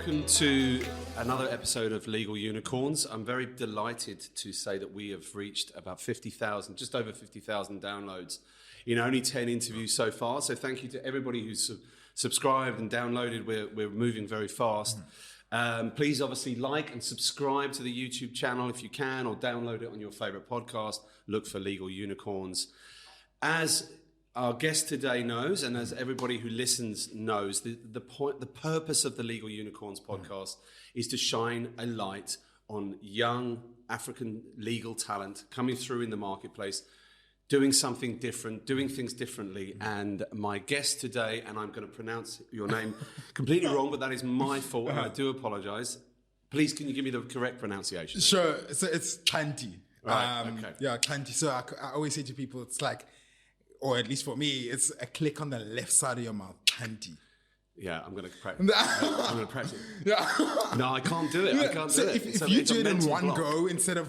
welcome to another episode of Legal Unicorns. I'm very delighted to say that we have reached about 50,000, just over 50,000 downloads in only 10 interviews so far. So thank you to everybody who's subscribed and downloaded. We're moving very fast. Please obviously like and subscribe to the YouTube channel if you can, or download it on your favorite podcast. Look for Legal Unicorns. As our guest today knows, and as everybody who listens knows, the purpose of the Legal Unicorns podcast is to shine a light on young African legal talent coming through in the marketplace, doing something different, doing things differently. And my guest today, and I'm going to pronounce your name completely wrong, but that is my fault, and I do apologize. Please, can you give me the correct pronunciation? Sure. So it's Xhanti. Right, okay. Yeah, Xhanti. So I always say to people, it's like, or at least for me, it's a click on the left side of your mouth, Xhanti. Yeah, I'm going to practice. I'm going to practice. Yeah. No, I can't do it. I can't do it. If you do it in one go instead of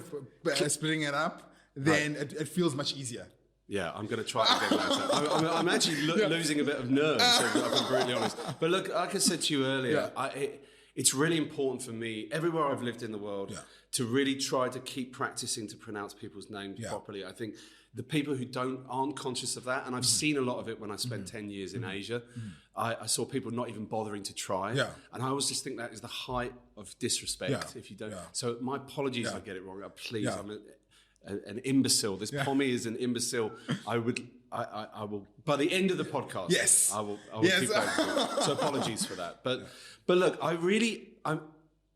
splitting it up, then it feels much easier. Yeah, I'm going to try it again later. I'm actually losing a bit of nerves, so if I'm brutally honest. But look, like I said to you earlier, it's really important for me, everywhere I've lived in the world, to really try to keep practicing to pronounce people's names properly. I think the people who aren't conscious of that, and I've seen a lot of it when I spent 10 years in Asia, I saw people not even bothering to try. Yeah. And I always just think that is the height of disrespect if you don't. So my apologies if I get it wrong. Please, I'm an imbecile. This Pommy is an imbecile. I will, by the end of the podcast, I will keep going. So apologies for that. But look,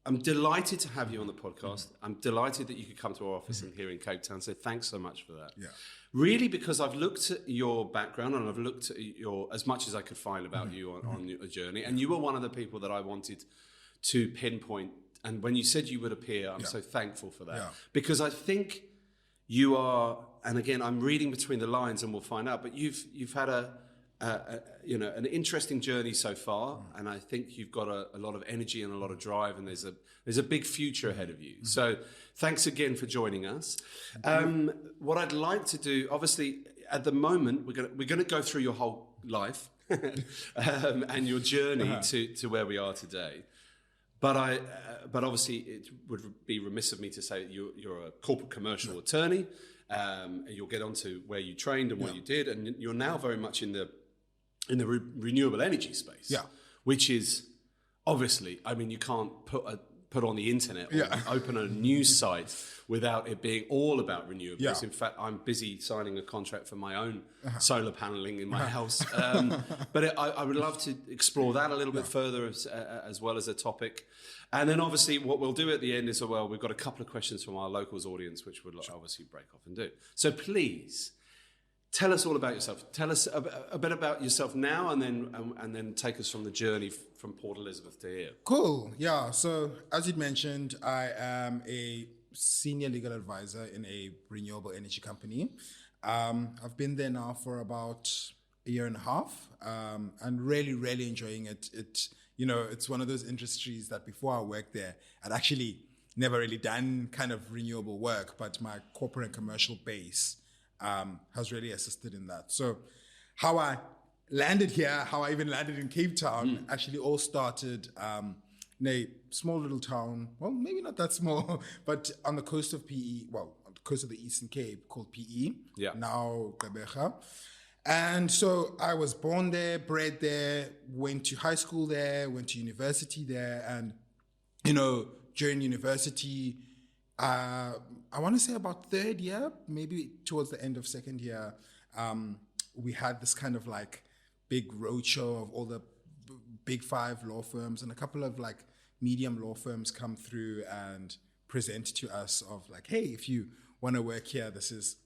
I'm delighted to have you on the podcast. I'm delighted that you could come to our office here in Cape Town. So thanks so much for that. Yeah. Really, because I've looked at your background and I've looked at as much as I could find about you on your journey. And you were one of the people that I wanted to pinpoint. And when you said you would appear, I'm so thankful for that. Yeah. Because I think you are, and again, I'm reading between the lines and we'll find out, but you've had an interesting journey so far, and I think you've got a lot of energy and a lot of drive, and there's a big future ahead of you. So thanks again for joining us. What I'd like to do, obviously, at the moment, we're going to go through your whole life and your journey to where we are today. But obviously, it would be remiss of me to say that you're a corporate commercial attorney. You'll get on to where you trained and what you did, and you're now very much in the renewable energy space, which is obviously, I mean, you can't put on the internet or open a news site without it being all about renewables. Yeah. In fact, I'm busy signing a contract for my own solar paneling in my house. But I would love to explore that a little bit further as well as a topic. And then obviously what we'll do at the end is, we've got a couple of questions from our locals audience, which we'll obviously break off and do. So please, tell us all about yourself. Tell us a bit about yourself now, and then take us from the journey from Port Elizabeth to here. Cool. Yeah. So as you mentioned, I am a senior legal advisor in a renewable energy company. I've been there now for about a year and a half, and really, really enjoying it. It's one of those industries that before I worked there, I'd actually never really done kind of renewable work, but my corporate and commercial base has really assisted in that. So how I landed here, how I even landed in Cape Town, actually all started in a small little town, well, maybe not that small, but on the coast of PE, on the coast of the Eastern Cape, called PE, now Gqeberha. And so I was born there, bred there, went to high school there, went to university there, and, during university, I want to say about third year, maybe towards the end of second year, we had this kind of like big roadshow of all the big 5 law firms, and a couple of like medium law firms come through and present to us of like, hey, if you want to work here, this is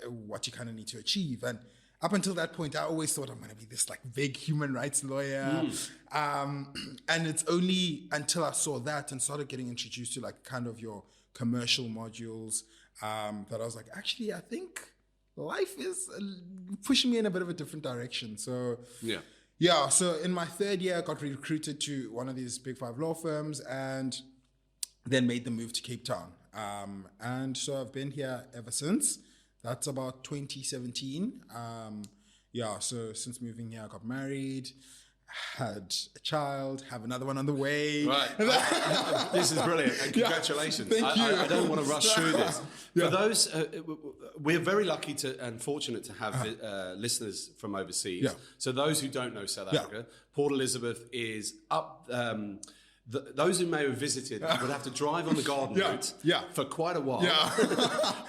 what you kind of need to achieve. And up until that point, I always thought I'm going to be this like big human rights lawyer. And it's only until I saw that and started getting introduced to like kind of your commercial modules that I was like, actually, I think life is pushing me in a bit of a different direction. So so in my third year, I got recruited to one of these big 5 law firms and then made the move to Cape Town. And so I've been here ever since. That's about 2017. So since moving here, I got married, had a child, have another one on the way. Right. This is brilliant. And congratulations. Thank you. I don't want to rush through this. For those, we're very lucky and fortunate to have listeners from overseas. Yeah. So those who don't know South Africa, Port Elizabeth is up... those who may have visited would have to drive on the garden route for quite a while.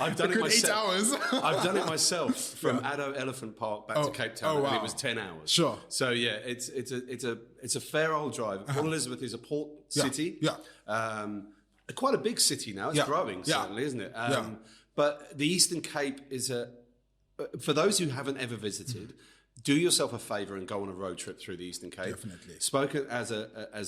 I've done it myself. 8 hours. I've done it myself from Addo Elephant Park back to Cape Town, and it was 10 hours. Sure. So yeah, it's a fair old drive. Port Elizabeth is a port city. Quite a big city now. It's growing certainly, isn't it? But the Eastern Cape is for those who haven't ever visited. Do yourself a favour and go on a road trip through the Eastern Cape. Definitely. Spoken as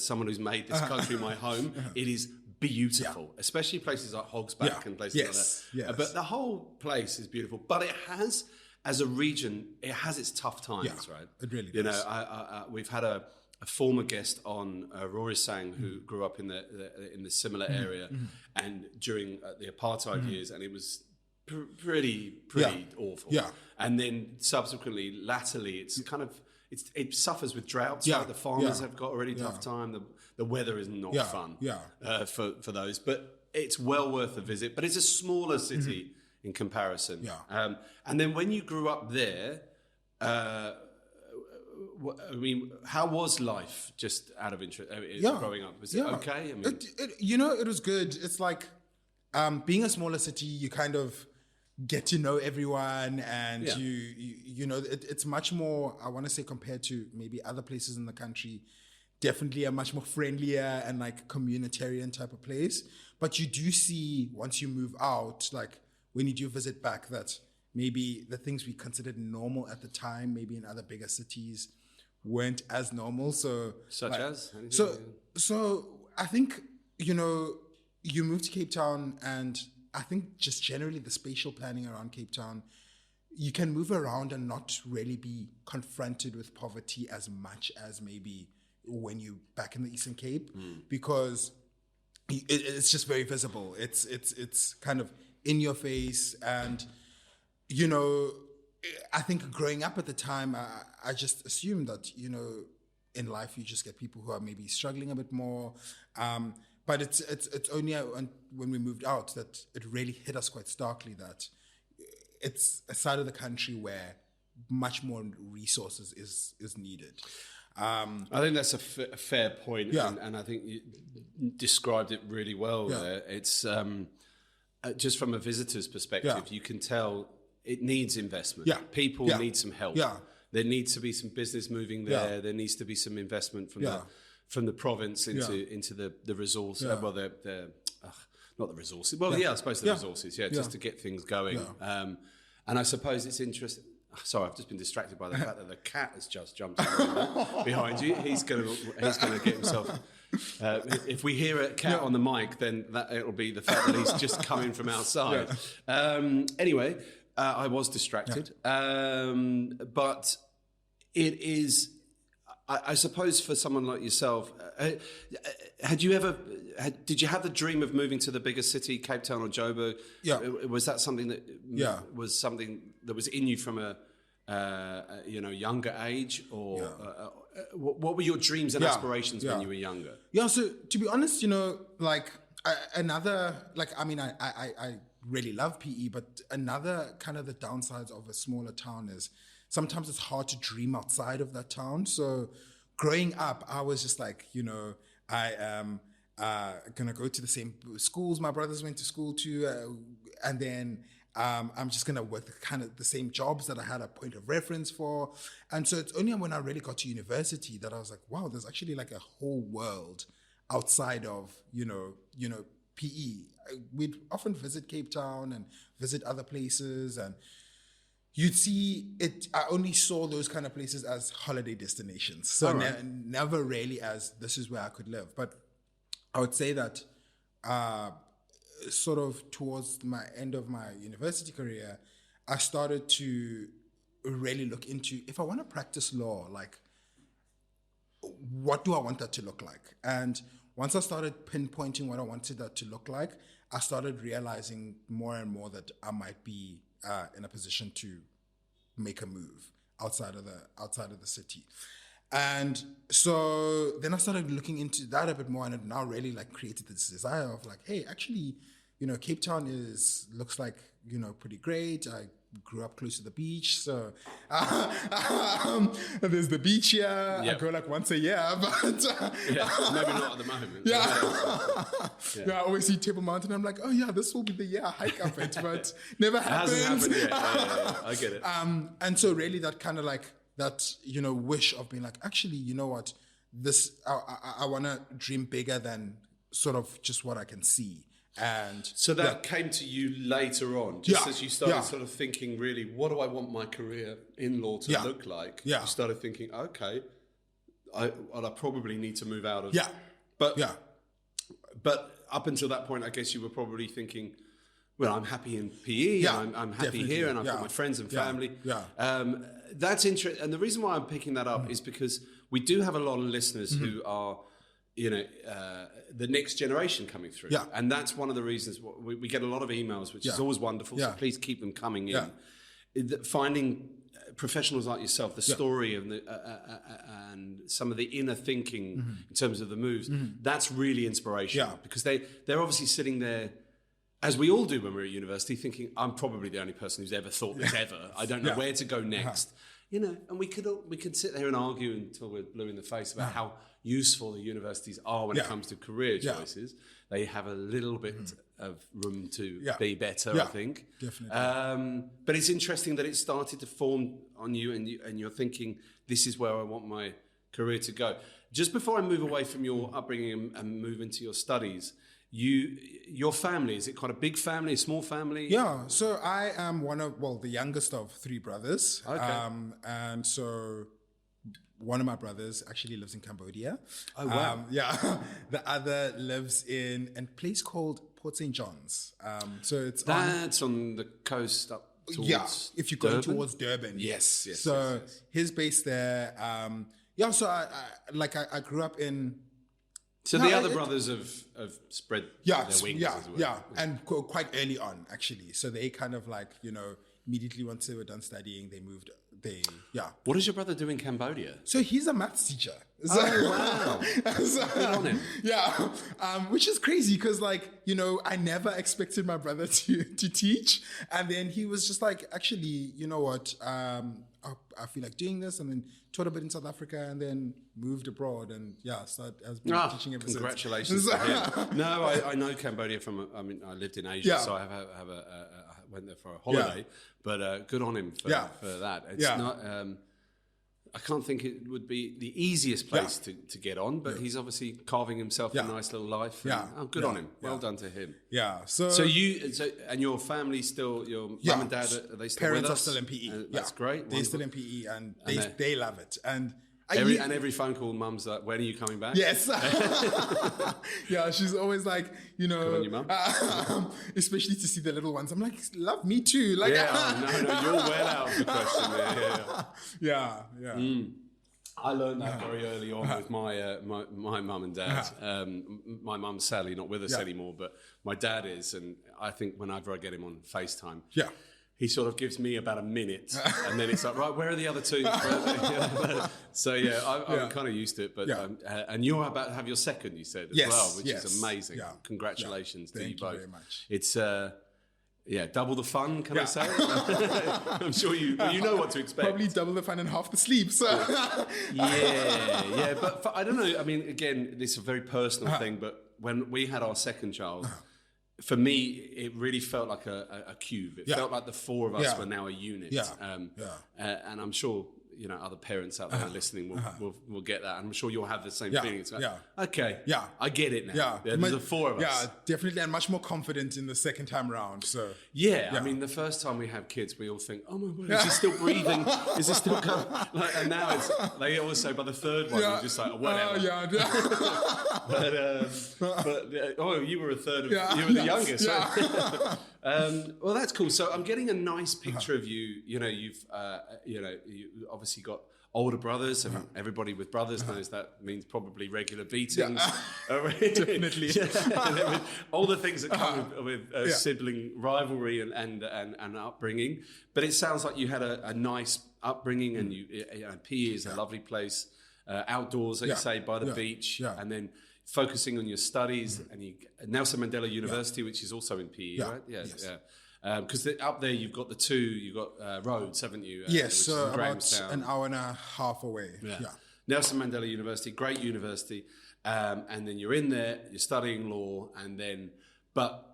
someone who's made this country my home, it is beautiful, especially places like Hogsback and places like that. Yes. But the whole place is beautiful. But it has, as a region, it has its tough times, right? It really does. You know, we've had a former guest on, Rory Sang, who grew up in the similar area, and during the apartheid years, and it was pretty awful. And then subsequently, latterly, it's kind of it suffers with droughts. Right? The farmers have got a really tough time. The weather is not fun for those, but it's well worth a visit. But it's a smaller city in comparison. And then when you grew up there, I mean, how was life? Just out of interest, growing up, was it okay? I mean, it was good. It's like being a smaller city, you kind of get to know everyone, and you know, it's much more, I want to say, compared to maybe other places in the country, definitely a much more friendlier and like communitarian type of place. But you do see, once you move out, like when you do visit back, that maybe the things we considered normal at the time, maybe in other bigger cities, weren't as normal. So I think, you know, you move to Cape Town, and I think just generally the spatial planning around Cape Town, you can move around and not really be confronted with poverty as much as maybe when you're back in the Eastern Cape, because it's just very visible. It's kind of in your face. And, you know, I think growing up at the time, I just assumed that, you know, in life you just get people who are maybe struggling a bit more. But it's only when we moved out that it really hit us quite starkly that it's a side of the country where much more resources is needed. I think that's a fair point, and I think you described it really well there. It's just from a visitor's perspective, you can tell it needs investment. People need some help. There needs to be some business moving there. There needs to be some investment from the province into the resource. Well, not the resources. Well, I suppose the resources. Just to get things going. And I suppose it's interesting. Sorry, I've just been distracted by the fact that the cat has just jumped behind you. He's going to get himself. If we hear a cat on the mic, then it'll be the fact that he's just coming from outside. Anyway, I was distracted, but it is. I suppose for someone like yourself, did you have the dream of moving to the bigger city, Cape Town or Joburg? Was that something that was something that was in you from a younger age, or what were your dreams and aspirations when you were younger? So to be honest, you know, like I really love PE, but another kind of the downsides of a smaller town is sometimes it's hard to dream outside of that town. So growing up, I was just like, you know, I am gonna go to the same schools my brothers went to school to, and then I'm just gonna work kind of the same jobs that I had a point of reference for. And so it's only when I really got to university that I was like, wow, there's actually like a whole world outside of, you know, PE. We'd often visit Cape Town and visit other places, and you'd see it. I only saw those kind of places as holiday destinations. So never really as this is where I could live. But I would say that sort of towards my end of my university career, I started to really look into, if I want to practice law, like, what do I want that to look like? And once I started pinpointing what I wanted that to look like, I started realizing more and more that I might be in a position to make a move outside of the city. And so then I started looking into that a bit more, and it now really like created this desire of like, hey, actually, Cape Town looks like, pretty great. I grew up close to the beach, so there's the beach here. Yep. I go like once a year, but maybe not at the moment. I always see Table Mountain. I'm like, oh yeah, this will be the year I hike up it, but never happened. It hasn't happened yet. I get it. And so really that kind of like that, wish of being like, actually, you know what, I want to dream bigger than sort of just what I can see. And so that came to you later on, just as you started sort of thinking, really, what do I want my career in law to look like? You started thinking, okay, I probably need to move out of. But up until that point, I guess you were probably thinking, well, I'm happy in PE, and I'm happy here, and I've got my friends and family. That's interesting. And the reason why I'm picking that up is because we do have a lot of listeners who are, the next generation coming through. And that's one of the reasons we get a lot of emails, which is always wonderful. So please keep them coming in. Finding professionals like yourself, the story of and some of the inner thinking in terms of the moves, that's really inspirational because they're obviously sitting there, as we all do when we're at university, thinking, I'm probably the only person who's ever thought this ever. I don't know where to go next. And we could sit there and argue until we're blue in the face about how useful the universities are when it comes to career choices. They have a little bit of room to be better, I think. Definitely. But it's interesting that it started to form on you, and you're thinking, this is where I want my career to go. Just before I move away from your upbringing and move into your studies, your family, is it quite a big family, a small family? Yeah, so I am the youngest of three brothers. Okay. And so one of my brothers actually lives in Cambodia. Oh, wow. The other lives in a place called Port St. John's. So it's on the coast up towards if you're going Durban? Towards Durban. Yes. So his base there. So I grew up in... So the other brothers have spread their wings as well. And quite early on, actually. So they kind of like, immediately once they were done studying, they moved. What does your brother do in Cambodia? So he's a maths teacher. Wow. Good on him. Which is crazy because I never expected my brother to teach. And then he was just like, actually, you know what, I feel like doing this, and then taught a bit in South Africa and then moved abroad and has been teaching ever congratulations since. to him. No, I know Cambodia I lived in Asia, so I went there for a holiday, but good on him for that. It's not, I can't think it would be the easiest place to get on, but he's obviously carving himself a nice little life. Good on him. Well done to him. So you and your family still, your mum and dad, are they still Parents with us? are still in PE. That's great. They're still in PE and they love it. And every phone call, mum's like, when are you coming back? Yes. She's always like, Good on you, mum. Especially to see the little ones. I'm like, love me too. Like, no, you're well out of the question there. I learned that very early on with my mum and dad. My mum's sadly not with us anymore, but my dad is, and I think whenever I get him on FaceTime, he sort of gives me about a minute, and then it's like, right, where are the other two? So I'm kind of used to it. But and you're about to have your second, you said, as well, which is amazing. Yeah. Congratulations to you both. Thank you very much. It's double the fun, can I say? I'm sure you know what to expect. Probably double the fun and half the sleep. So. But I don't know. I mean, again, this is a very personal thing, but when we had our second child, for me, it really felt like a cube. It felt like the four of us were now a unit. And I'm sure other parents out there listening will get that. I'm sure you'll have the same feeling. It's like, okay, I get it now. There's the four of us. Yeah, definitely, and much more confident in the second time around. So I mean, the first time we have kids, we all think, oh my word, is he still breathing? Is he still going? And now they always say by the third one, you're just like, whatever. But you were a third of, you were the youngest. Well, that's cool. So I'm getting a nice picture of you. You've you obviously got older brothers, and everybody with brothers knows that means probably regular beatings. Definitely. All the things that come with sibling rivalry and upbringing. But it sounds like you had a nice upbringing, and PE is a lovely place. outdoors, like you say, by the beach, and then focusing on your studies. And Nelson Mandela University, which is also in PE, right? Because up there you've got you've got roads, haven't you? Yes, so about an hour and a half away. Nelson Mandela University, great university. And then you're in there, you're studying law, but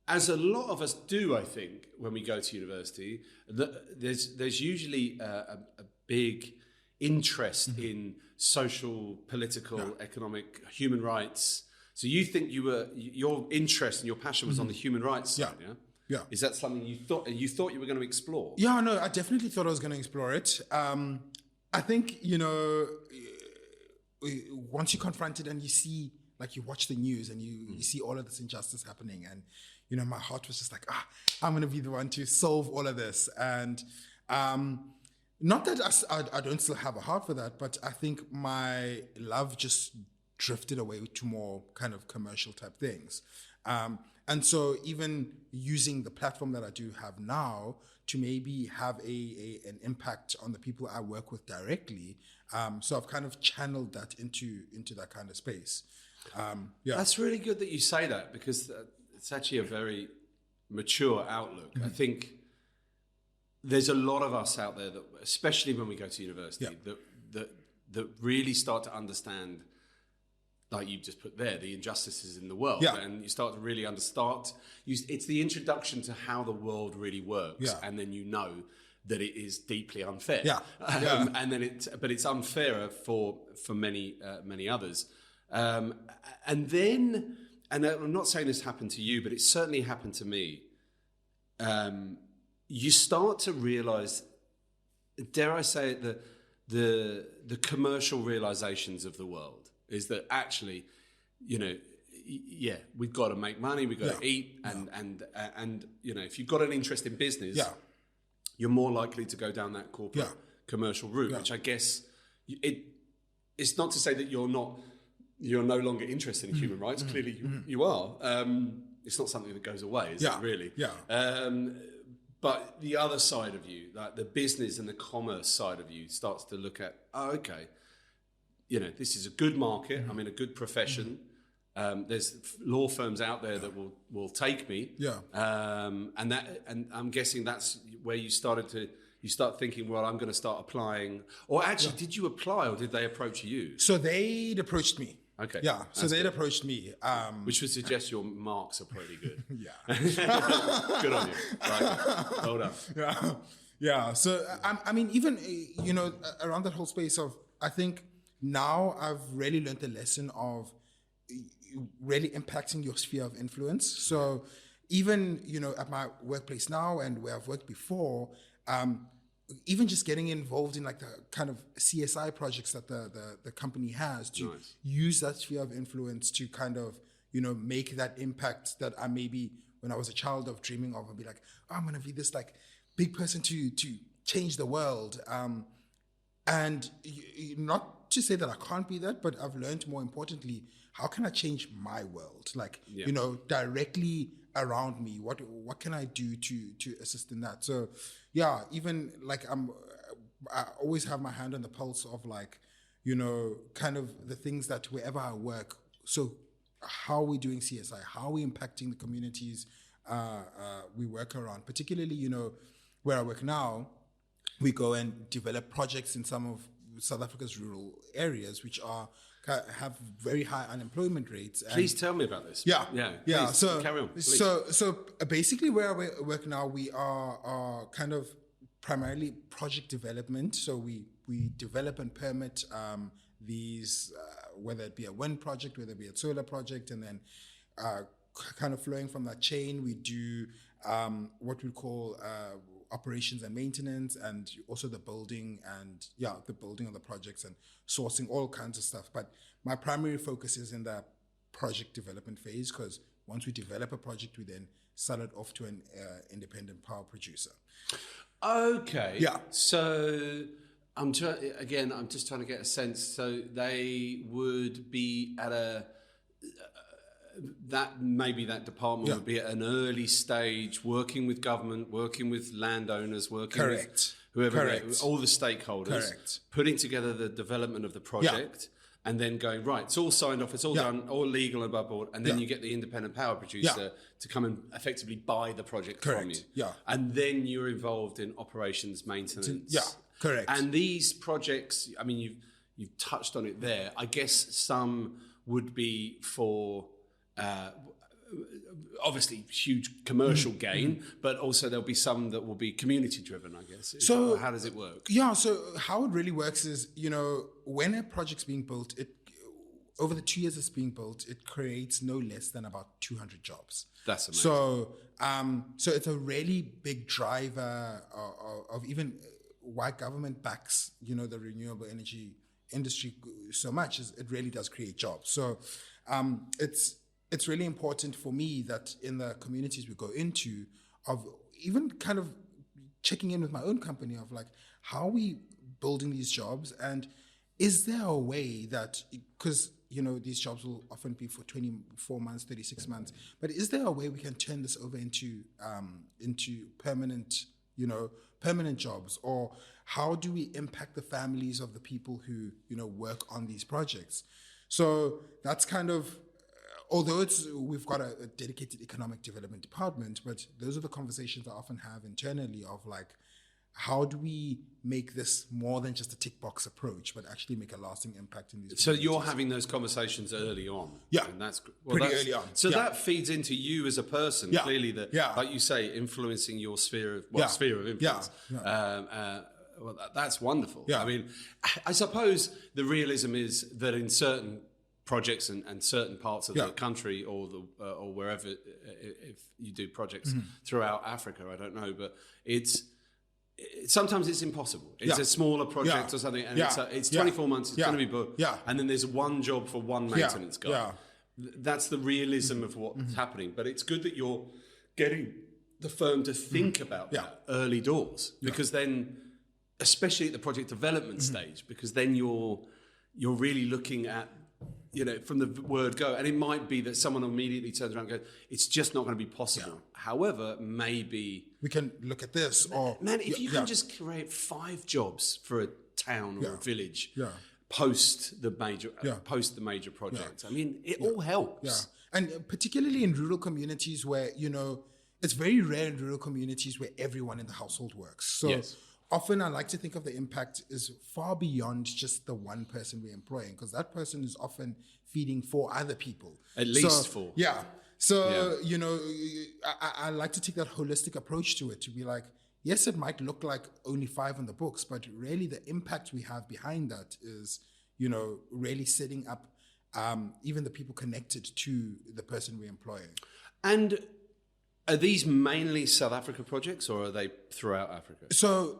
as a lot of us do, I think, when we go to university, there's usually a big interest in social, political, economic, human rights. So you think your interest and your passion was on the human rights side, Yeah. Is that something you thought you were going to explore? Yeah, no, I definitely thought I was going to explore it. I think, once you confront it and you see, like you watch the news and you see all of this injustice happening, and, my heart was just like, I'm going to be the one to solve all of this. And not that I don't still have a heart for that, but I think my love just drifted away to more kind of commercial type things. And so even using the platform that I do have now to maybe have an impact on the people I work with directly. So I've kind of channeled that into that kind of space. That's really good that you say that, because it's actually a very mature outlook. I think there's a lot of us out there that, especially when we go to university, that really start to understand, like you just put there, the injustices in the world, and you start to really it's the introduction to how the world really works, and then that it is deeply unfair, and then but it's unfairer for many others, and I'm not saying this happened to you, but it certainly happened to me. You start to realize, dare I say it, the commercial realizations of the world is that actually, we've got to make money, we've got to eat, and if you've got an interest in business, you're more likely to go down that corporate commercial route, which I guess it's not to say that you're no longer interested in human rights. Clearly you are. It's not something that goes away, is it really? But the other side of you, like the business and the commerce side of you, starts to look at, this is a good market. I'm in a good profession. There's law firms out there that will take me. And I'm guessing that's where you start thinking, well, I'm going to start applying. Or actually, did you apply or did they approach you? So they'd approached me. Okay. Yeah. So they'd approached me. Which would suggest your marks are pretty good. Good on you. Right. Well done. Yeah. So, I mean, even, around that whole space of, I think now I've really learned the lesson of really impacting your sphere of influence. So even, at my workplace now and where I've worked before, even just getting involved in like the kind of CSI projects that the company has to use that sphere of influence to kind of, make that impact that I maybe when I was a child of dreaming of, and be like, I'm going to be this like big person to change the world. And not to say that I can't be that, but I've learned more importantly, how can I change my world? Like, directly around me, what can I do to assist in that? So even like I always have my hand on the pulse of like, kind of the things that wherever I work. So how are we doing CSI? How are we impacting the communities we work around? Particularly, where I work now, we go and develop projects in some of South Africa's rural areas, which have very high unemployment rates. Please tell me about this. Yeah. Please, so carry on. Please. So basically, where I work now, we are kind of primarily project development. So we develop and permit these, whether it be a wind project, whether it be a solar project, and then kind of flowing from that chain, we do what we call operations and maintenance, and also the building of the projects and sourcing all kinds of stuff. But my primary focus is in the project development phase, because once we develop a project, we then sell it off to an independent power producer. Okay. Yeah. So I'm just trying to get a sense. So they would be at that department would be at an early stage, working with government, working with landowners, working Correct. whoever, all the stakeholders, Correct. putting together the development of the project, and then going, right, it's all signed off, it's all done, all legal and above board, and then you get the independent power producer to come and effectively buy the project from you. Yeah. And then you're involved in operations, maintenance. Yeah, correct. And these projects, I mean, you've touched on it there. I guess some would be for obviously huge commercial gain, but also there'll be some that will be community driven, I guess. So how does it work? Yeah, so how it really works is, when a project's being built, over the 2 years it's being built, it creates no less than about 200 jobs. That's amazing. So it's a really big driver of even why government backs, the renewable energy industry so much, is it really does create jobs. So it's really important for me that in the communities we go into, of even kind of checking in with my own company of like, how are we building these jobs? And is there a way that, because, these jobs will often be for 24 months, 36 months, but is there a way we can turn this over into permanent, permanent jobs? Or how do we impact the families of the people who, work on these projects? So that's kind of, although we've got a dedicated economic development department, but those are the conversations I often have internally of like, how do we make this more than just a tick box approach, but actually make a lasting impact in these? So you're having those conversations early on. Yeah, and that's pretty early on. So that feeds into you as a person, clearly, that, like you say, influencing your sphere of influence. Well, that's wonderful. Yeah. I mean, I suppose the realism is that in certain projects and certain parts of the country or wherever, if you do projects throughout Africa, I don't know, but sometimes it's impossible. It's a smaller project or something, and it's 24 months, it's going to be booked, and then there's one job for one maintenance guy. Yeah. That's the realism of what's happening. But it's good that you're getting the firm to think about that early doors, because then, especially at the project development stage, because then you're really looking at, from the word go, and it might be that someone immediately turns around and goes, it's just not going to be possible. Yeah. However, maybe we can look at this. Or if you can just create 5 jobs for a town or a village post the major project, I mean, it all helps. Yeah, and particularly in rural communities where it's very rare in rural communities where everyone in the household works. So. Often I like to think of the impact is far beyond just the one person we're employing, because that person is often feeding 4 other people. At least 4. Yeah. So, I like to take that holistic approach to it, to be like, yes, it might look like only 5 on the books, but really the impact we have behind that is, really setting up even the people connected to the person we're employing. And are these mainly South Africa projects, or are they throughout Africa? So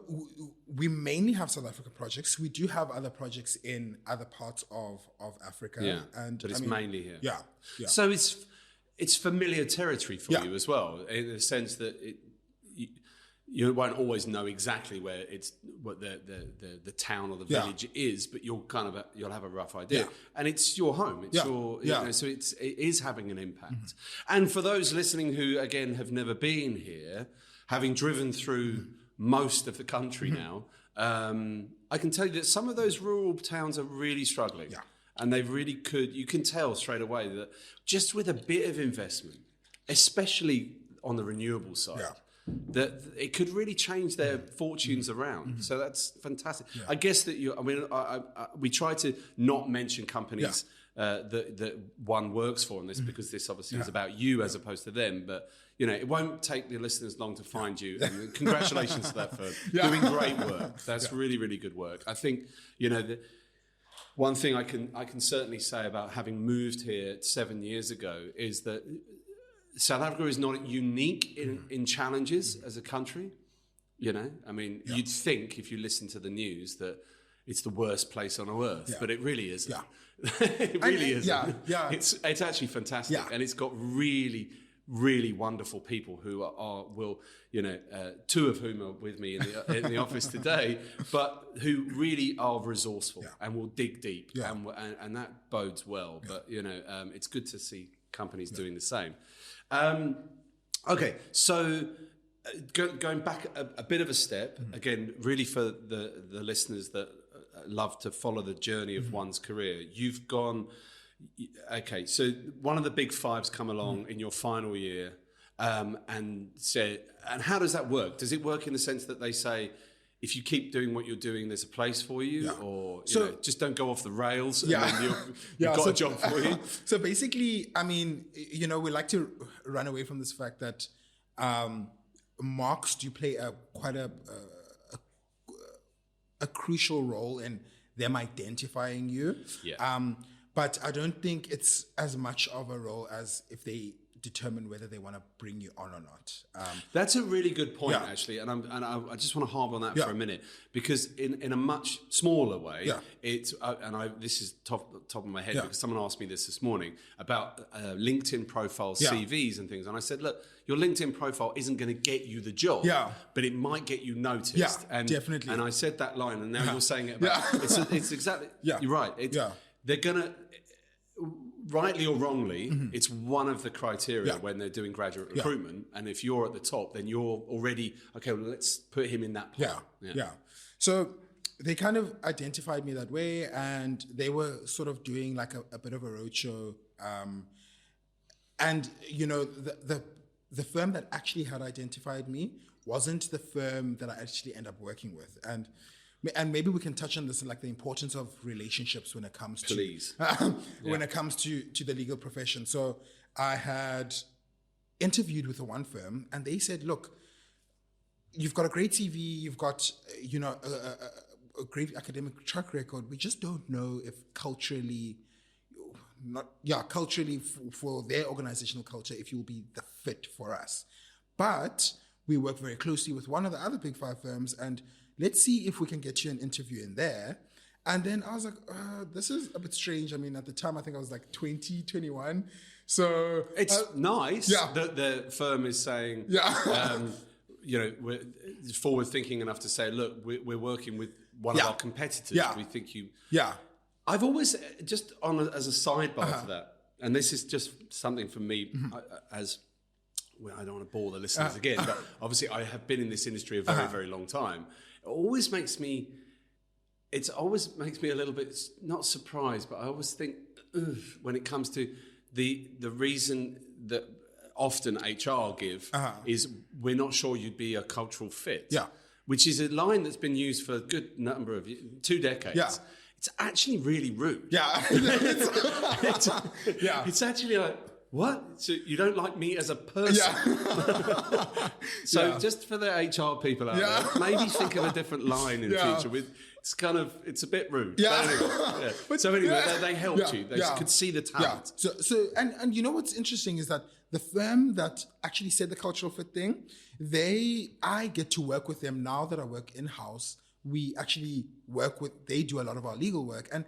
we mainly have South Africa projects. We do have other projects in other parts of Africa. But it's mainly here. Yeah. So it's familiar territory for you as well, in the sense that you won't always know exactly where what the town or the village is, but you'll have a rough idea, and it's your home. It's your so it is having an impact. And for those listening who again have never been here, having driven through most of the country now, I can tell you that some of those rural towns are really struggling, and they really could. You can tell straight away that just with a bit of investment, especially on the renewable side. That it could really change their fortunes around. So that's fantastic. I guess that we try to not mention companies that one works for in this, because this obviously is about you as opposed to them. But it won't take the listeners long to find you. And congratulations to that firm, doing great work. That's really, really good work. I think one thing I can certainly say about having moved here 7 years ago is that South Africa is not unique in challenges as a country. I mean, you'd think if you listen to the news that it's the worst place on earth, but it really isn't. It really isn't. It's actually fantastic, and it's got really, really wonderful people who will 2 of whom are with me in the office today, but who really are resourceful and will dig deep, and that bodes well. But it's good to see companies doing the same. Okay, so going back a bit of a step, again, really for the listeners that love to follow the journey of one's career, you've gone, okay, so one of the big fives come along in your final year and said, and how does that work? Does it work in the sense that they say, if you keep doing what you're doing, there's a place for you, or you know, just don't go off the rails. And then you've got a job for you. So basically, I mean, you know, we like to run away from this fact that marks do play quite a crucial role in them identifying you. But I don't think it's as much of a role as if they determine whether they want to bring you on or not. That's a really good point, actually, and I just want to harp on that for a minute, because in a much smaller way, it's this is top of my head because someone asked me this morning about LinkedIn profiles, CVs, and things, and I said, look, your LinkedIn profile isn't going to get you the job, but it might get you noticed. And definitely. And I said that line, and now you're saying it about it's exactly you're right. They're gonna. Rightly or wrongly, it's one of the criteria when they're doing graduate recruitment. And if you're at the top, then you're already, okay, well, let's put him in that part. So they kind of identified me that way, and they were sort of doing like a bit of a roadshow. And, you know, the firm that actually had identified me wasn't the firm that I actually end up working with. And maybe we can touch on this, like the importance of relationships when it comes to when it comes to the legal profession. So I had interviewed with one firm, and they said, "Look, you've got a great CV, you've got a great academic track record. We just don't know if culturally, for their organizational culture, if you'll be the fit for us. But we work very closely with one of the other big five firms, and let's see if we can get you an interview in there." And then I was like, this is a bit strange. I mean, at the time, I think I was like 20, 21. So it's nice that the firm is saying, you know, we're forward thinking enough to say, look, we're working with one of our competitors. We think you. I've always, just as a sidebar to that, and this is just something for me well, I don't want to bore the listeners again, but obviously I have been in this industry a very, very long time. It always makes me a little bit, not surprised, but I always think, when it comes to the reason that often HR give is, we're not sure you'd be a cultural fit. Which is a line that's been used for a good number of 2 decades. It's actually really rude. It's actually like, what? So you don't like me as a person? So just for the HR people out there, maybe think of a different line in future. It's a bit rude. But anyway, they helped you. They could see the talent. So and you know what's interesting is that the firm that actually said the cultural fit thing, I get to work with them now that I work in-house. We actually they do a lot of our legal work, and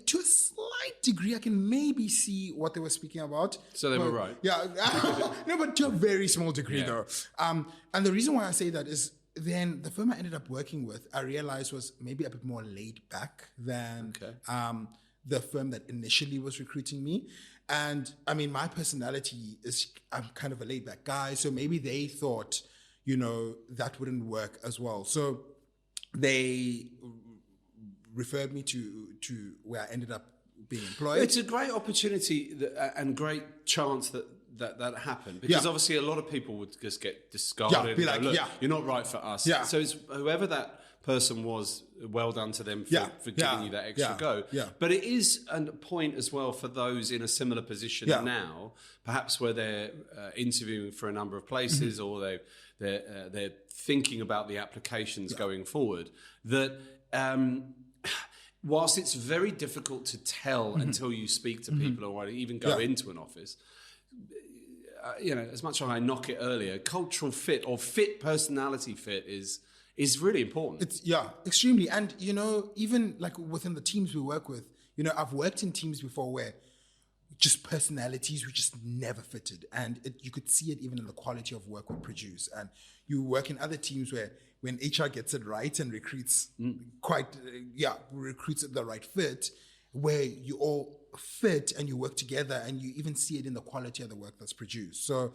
to a slight degree, I can maybe see what they were speaking about. So they were right. No, but to a very small degree though. And the reason why I say that is, then the firm I ended up working with, I realized was maybe a bit more laid back than the firm that initially was recruiting me. And I mean, my personality is, I'm kind of a laid back guy. So maybe they thought, you know, that wouldn't work as well. So they referred me to where I ended up being employed. It's a great opportunity and great chance that happened, because obviously a lot of people would just get discarded. Be like, look, you're not right for us. So it's whoever that person was, well done to them for giving you that extra go. But it is a point as well for those in a similar position now, perhaps where they're interviewing for a number of places, or they're thinking about the applications going forward, that whilst it's very difficult to tell until you speak to people or even go into an office, you know, as much as I knock it earlier, cultural fit or personality fit is really important. It's extremely. And, you know, even like within the teams we work with, you know, I've worked in teams before where just personalities we just never fitted, and you could see it even in the quality of work we produce. And you work in other teams where when HR gets it right and recruits recruits the right fit, where you all fit and you work together, and you even see it in the quality of the work that's produced. So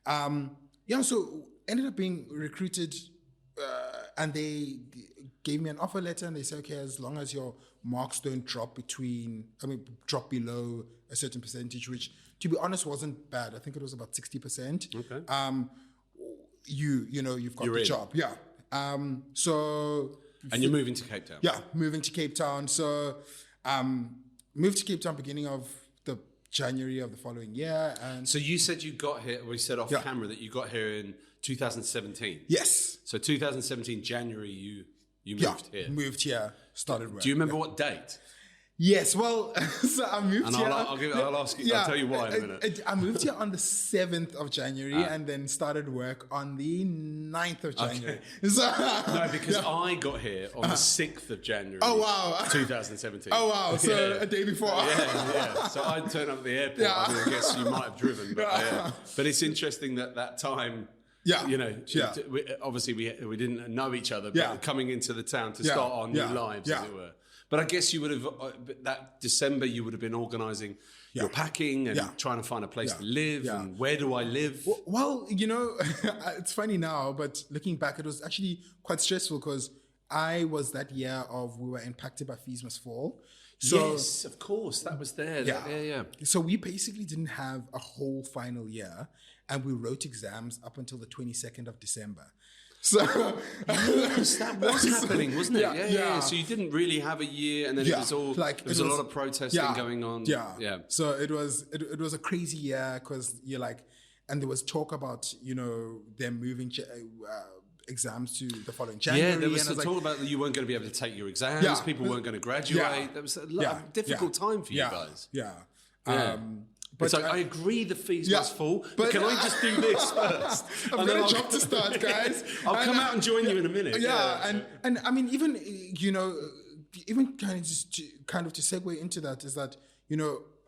so ended up being recruited, and they gave me an offer letter, and they said, okay, as long as your marks don't drop drop below a certain percentage, which, to be honest, wasn't bad. I think it was about 60%. Okay. You've got You're the in. job. Yeah. And you're moving to Cape Town. Yeah, moving to Cape Town. So, moved to Cape Town beginning of the January of the following year. And So you said you got here, we said off Yeah. camera that you got here in 2017. yes, So 2017, January, you moved here. moved here, started work. Do you remember what date? Yes, well, so I moved And here. I'll ask you, I'll tell you why in a minute. I moved here on the 7th of January and then started work on the 9th of January. So, No, because I got here on the 6th of January. Oh, wow. 2017. oh, wow. So Yeah. a day before. Yeah. So I'd turn up at the airport. Yeah. I mean, I guess you might have driven, but it's interesting that time. Yeah. Yeah. Obviously we didn't know each other, but coming into the town to start our new lives, as it were. But I guess you would have that December. You would have been organising your packing and trying to find a place to live. And where do I live? Well, it's funny now, but looking back, it was actually quite stressful because I was that year we were impacted by Fees Must Fall. So, yes, of course, that was there. Yeah. So we basically didn't have a whole final year, and we wrote exams up until the 22nd of December. So yes, that was happening, wasn't it? Yeah. So you didn't really have a year, and then it was all there was a lot of protesting going on. Yeah. So it was a crazy year because you're like, and there was talk about them moving exams to the following January. Yeah, there was the talk about that you weren't going to be able to take your exams. People weren't going to graduate. Yeah. There was a difficult time for you guys. Yeah. But I agree the fees must fall. But can I just do this first? I've got a job to start, guys. I'll come out and join you in a minute. And I mean, even kind of to segue into that is that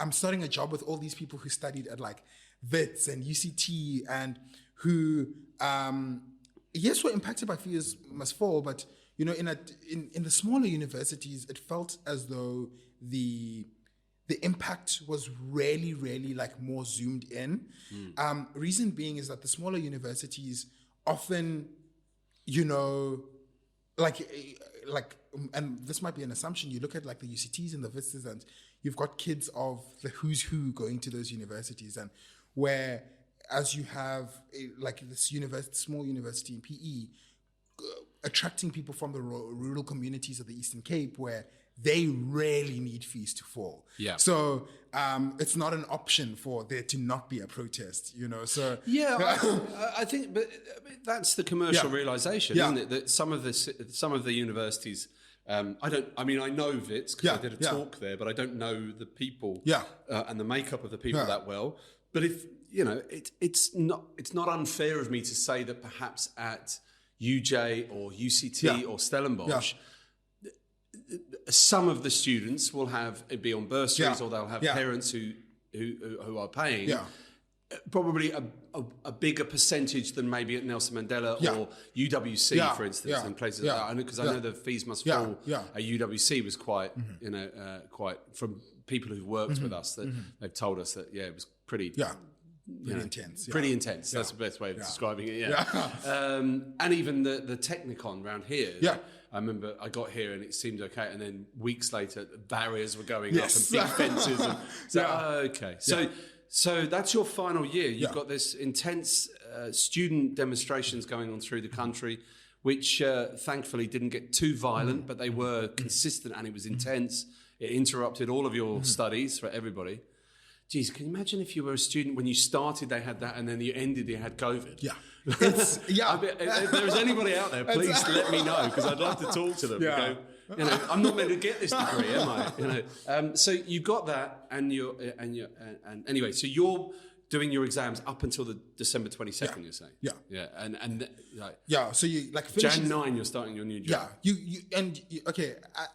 I'm starting a job with all these people who studied at like Wits and UCT and who were impacted by Fees Must Fall, but in the smaller universities, it felt as though the impact was really, really like more zoomed in. Reason being is that the smaller universities often, and this might be an assumption, you look at like the UCTs and the Vistas and you've got kids of the who's who going to those universities, and where as you have this small university in PE, attracting people from the rural communities of the Eastern Cape where they really need fees to fall. Yeah. So it's not an option for there to not be a protest, So I think, but that's the commercial realization, isn't it? That some of the universities, I know Wits because I did a talk there, but I don't know the people and the makeup of the people that well. But if it's not unfair of me to say that perhaps at UJ or UCT or Stellenbosch. Some of the students will be on bursaries or they'll have parents who are paying. Probably a bigger percentage than maybe at Nelson Mandela or UWC, for instance, in places like that. Because I know the Fees Must Fall at UWC was quite, quite from people who've worked with us that they've told us that it was pretty intense. Pretty intense. That's the best way of describing it. And even the Technicon around here. I remember I got here and it seemed okay, and then weeks later barriers were going up and big fences. And so that's your final year. You've got this intense student demonstrations going on through the country, which thankfully didn't get too violent, but they were consistent and it was intense. It interrupted all of your studies for everybody. Geez, can you imagine if you were a student when you started, they had that, and then you ended, you had COVID? If there's anybody out there, please let me know because I'd love to talk to them. I'm not meant to get this degree, am I? So you got that, and anyway, so you're doing your exams up until the December 22nd. You're saying, So you Jan 9, you're starting your new job.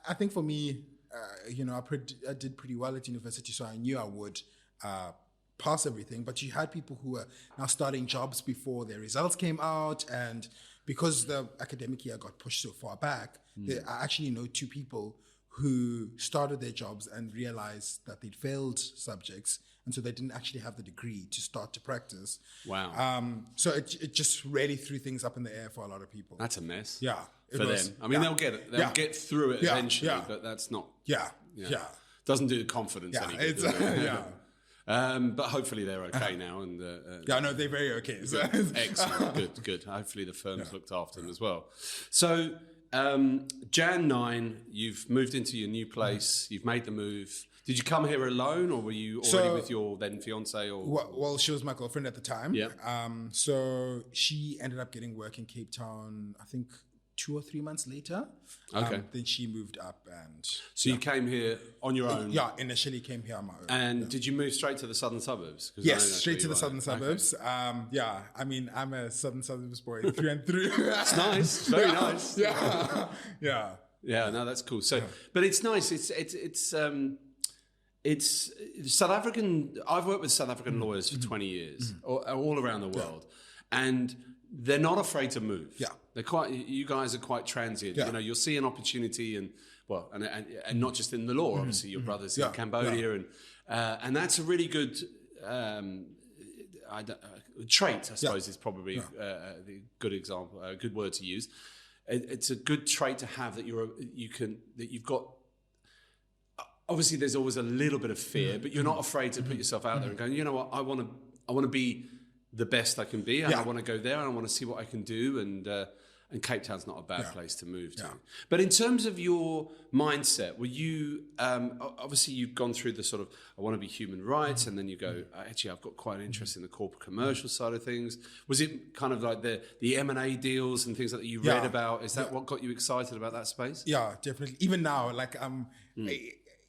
I think for me, I did pretty well at university, so I knew I would pass everything. But you had people who were now starting jobs before their results came out, and because the academic year got pushed so far back, I actually know two people who started their jobs and realized that they'd failed subjects, and so they didn't actually have the degree to start to practice. Wow. So it just really threw things up in the air for a lot of people. That's a mess. Yeah. For them. I mean, they'll get it. They'll get through it eventually, but that's not... Yeah. Doesn't do the confidence any good, does it? But hopefully they're okay now. And no, they're very okay. So. Excellent. Good. Hopefully the firm's looked after them as well. So... Jan 9, you've moved into your new place, you've made the move. Did you come here alone, or were you already with your then fiance? Or well, she was my girlfriend at the time. Yeah. So she ended up getting work in Cape Town, I think 2 or 3 months later. Okay. Then she moved up, and so you came here on your own. Yeah, initially came here on my own. And did you move straight to the southern suburbs? Yes, straight to the southern suburbs. Okay. I mean, I'm a southern suburbs boy through and through. It's nice, very nice. Yeah. No, that's cool. So, but it's nice. It's South African. I've worked with South African lawyers for 20 years, all around the world, and they're not afraid to move. Yeah. You guys are quite transient. Yeah. You know, you'll see an opportunity and not just in the law, obviously your brothers in Cambodia and that's a really good trait, I suppose is probably a good example, a good word to use. It's a good trait to have that you've got. Obviously there's always a little bit of fear, but you're not afraid to put yourself out there and go, you know what, I want to be the best I can be, and I want to go there, and I want to see what I can do, and Cape Town's not a bad place to move to. But in terms of your mindset, were you obviously you've gone through the sort of I want to be human rights, and then you go actually I've got quite an interest in the corporate commercial side of things. Was it kind of like the M&A deals and things that you read about? Is that what got you excited about that space? Yeah, definitely. Even now, like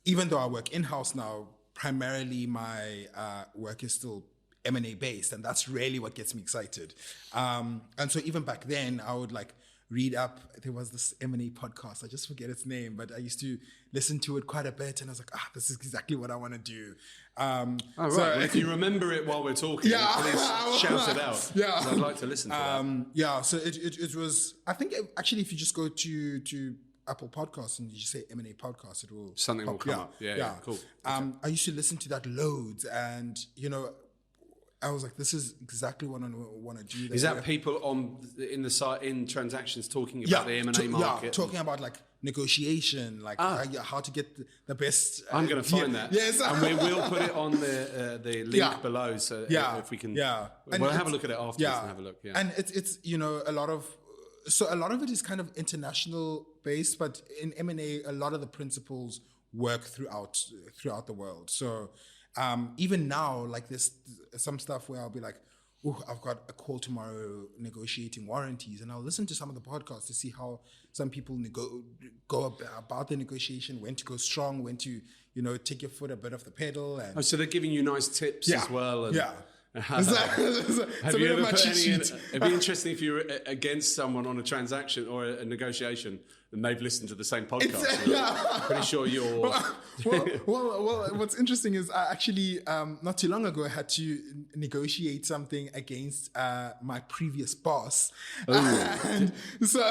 even though I work in-house now, primarily my work is still M&A based, and that's really what gets me excited. And so even back then, I would like read up. There was this M&A podcast. I just forget its name, but I used to listen to it quite a bit, and I was like, this is exactly what I want to do. Right. Well, if you remember it while we're talking, please shout it out. Yeah, I'd like to listen to that. So it was. I think actually, if you just go to Apple Podcasts and you just say M&A podcast, it will something will come up. Yeah, cool. I used to listen to that loads, and I was like, this is exactly what I want to do. Is that people in transactions talking about the M&A market? Yeah, talking about like negotiation, like how to get the best. I'm going to find that. Yes, and we will put it on the link below. So if we can, we'll have a look at it afterwards and have a look. Yeah, and it's a lot of it is kind of international based, but in M&A, a lot of the principles work throughout the world. So. Even now, like there's some stuff where I'll be like, I've got a call tomorrow negotiating warranties, and I'll listen to some of the podcasts to see how some people go about the negotiation, when to go strong, when to take your foot a bit off the pedal. And so they're giving you nice tips as well. And have you ever put any in? It'd be interesting if you're against someone on a transaction or a negotiation and they've listened to the same podcast. I'm pretty sure you're... well, what's interesting is I actually, not too long ago, I had to negotiate something against my previous boss. And so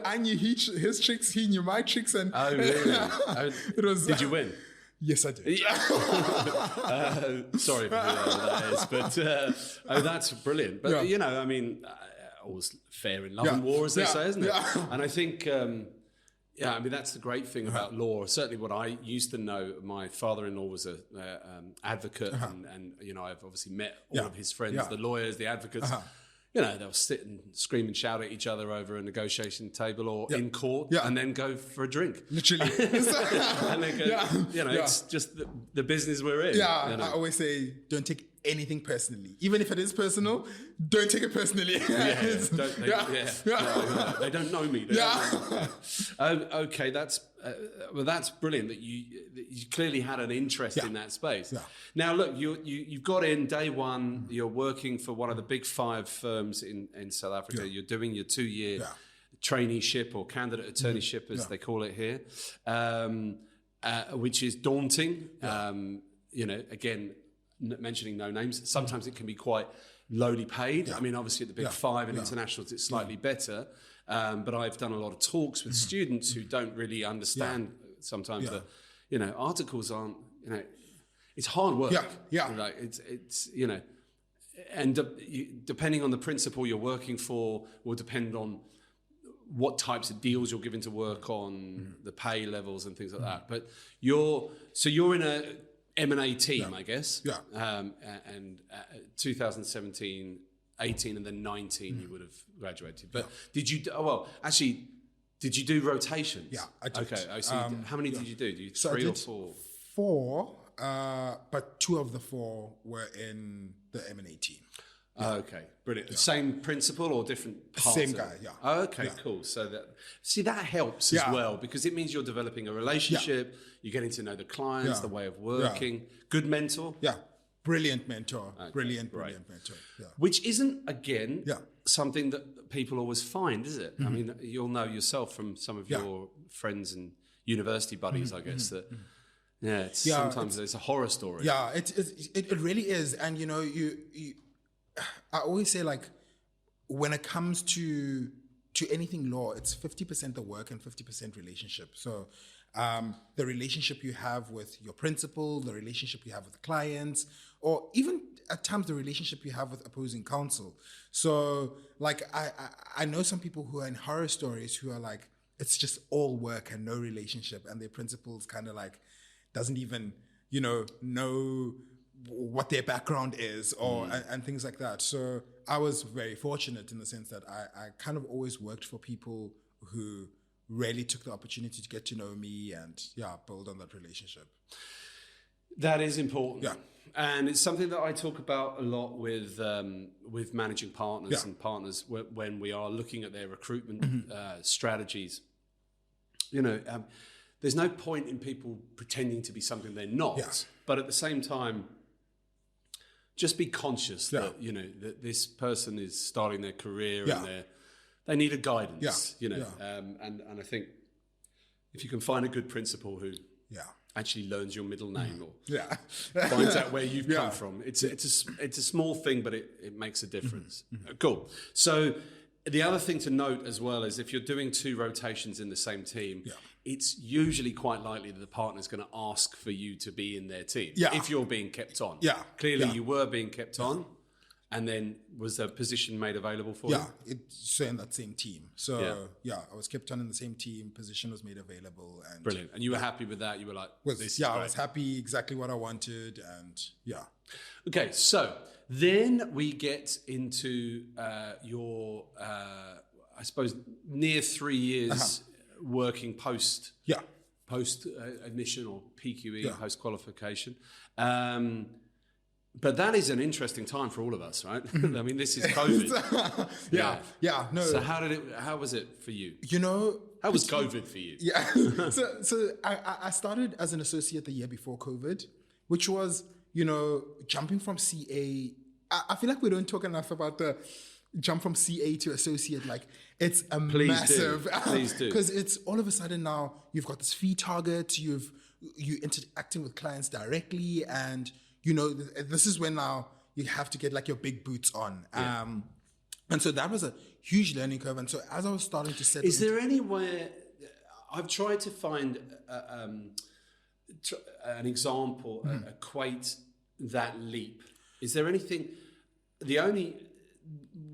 I knew his tricks, he knew my tricks. And oh, really? Did you win? Yes, I did. Sorry for whoever that is, but that's brilliant. But I mean, all's fair in love and war, as they say, isn't it? And I think, I mean, that's the great thing about law. Certainly, what I used to know, my father-in-law was a advocate, and I've obviously met all of his friends, the lawyers, the advocates. They'll sit and scream and shout at each other over a negotiation table or in court and then go for a drink. Literally. And they go, it's just the business we're in. Yeah, I always say, don't take anything personally. Even if it is personal, don't take it personally. They don't know me. Okay, that's brilliant that you clearly had an interest in that space. Now look, you've got in day one, you're working for one of the big 5 firms in South Africa. You're doing your 2-year traineeship or candidate attorneyship as they call it here, which is daunting. Again, mentioning no names, sometimes it can be quite lowly paid. I mean, obviously at the big 5 and internationals, it's slightly better. But I've done a lot of talks with students who don't really understand sometimes that, you know, articles aren't, you know, it's hard work. Like it's you know, and depending on the principal you're working for will depend on what types of deals you're given to work on, the pay levels and things like that. But you're in a M&A team, I guess. And 2017, 18, and then 19, you would have graduated. But did you? Did you do rotations? Yeah, I did. Okay, I see. How many did you do? So 3 or 4? 4, but 2 of the 4 were in the M&A team. Okay, brilliant. Same principal or different parts? Same guy, Okay, cool. So that helps as well, because it means you're developing a relationship, you're getting to know the clients, the way of working. Good mentor? Yeah, brilliant mentor. Okay, brilliant mentor. Yeah. Which isn't, again, something that people always find, is it? I mean, you'll know yourself from some of your friends and university buddies, I guess, that... sometimes it's a horror story. Yeah, it really is. And, you know, I always say, like, when it comes to anything law, it's 50% the work and 50% relationship. So the relationship you have with your principal, the relationship you have with clients, or even at times the relationship you have with opposing counsel. So, like, I know some people who are in horror stories who are like, it's just all work and no relationship, and their principal's kind of like doesn't even, you know what their background is, or and things like that. So I was very fortunate in the sense that I kind of always worked for people who really took the opportunity to get to know me and build on that relationship. That is important. And it's something that I talk about a lot with managing partners and partners when we are looking at their recruitment strategies. You know, there's no point in people pretending to be something they're not, but at the same time, just be conscious that, you know, that this person is starting their career and they need a guidance, you know. And I think if you can find a good principal who actually learns your middle name or finds out where you've come from, it's a small thing, but it makes a difference. Cool. So the other thing to note as well is if you're doing 2 rotations in the same team, it's usually quite likely that the partner's going to ask for you to be in their team if you're being kept on. Clearly you were being kept on, and then was the position made available for you? So in that same team. So I was kept on in the same team, position was made available. And brilliant. And you were happy with that? You were like, I was happy, exactly what I wanted, and Okay, so then we get into your, I suppose, near 3 years working post admission or PQE, post qualification. But that is an interesting time for all of us, right? I mean, this is COVID. No. So how was it for you? You know, how was COVID for you? So I started as an associate the year before COVID, which was, you know, jumping from CA. I feel like we don't talk enough about the jump from CA to associate. Like, it's a massive. Please do. Because it's all of a sudden now you've got this fee target. You're interacting with clients directly, and you know this is when now you have to get like your big boots on. And so that was a huge learning curve. And so as I was starting to set, is there anywhere I've tried to find an example, equate that leap? Is there anything? The only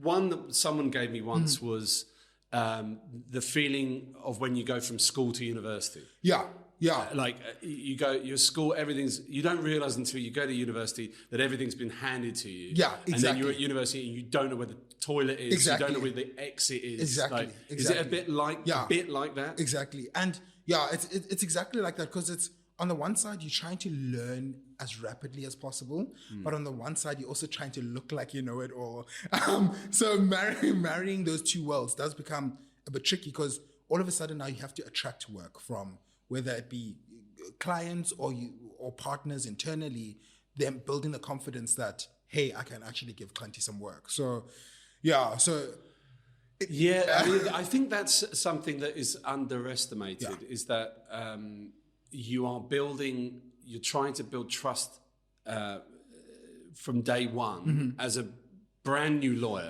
one that someone gave me once was the feeling of when you go from school to university. Like you go, your school, you don't realize until you go to university that everything's been handed to you. Exactly. And then you're at university and you don't know where the toilet is. You don't know where the exit is. Exactly. Is it a bit like that? Exactly. And it's exactly like that, because it's, on the one side, you're trying to learn as rapidly as possible, but on the one side, you're also trying to look like you know it all. So marrying those two worlds does become a bit tricky, because all of a sudden now you have to attract work from, whether it be clients or partners internally, them building the confidence that, hey, I can actually give Xhanti some work. So, I mean, I think that's something that is underestimated, is that you're trying to build trust from day one as a brand new lawyer.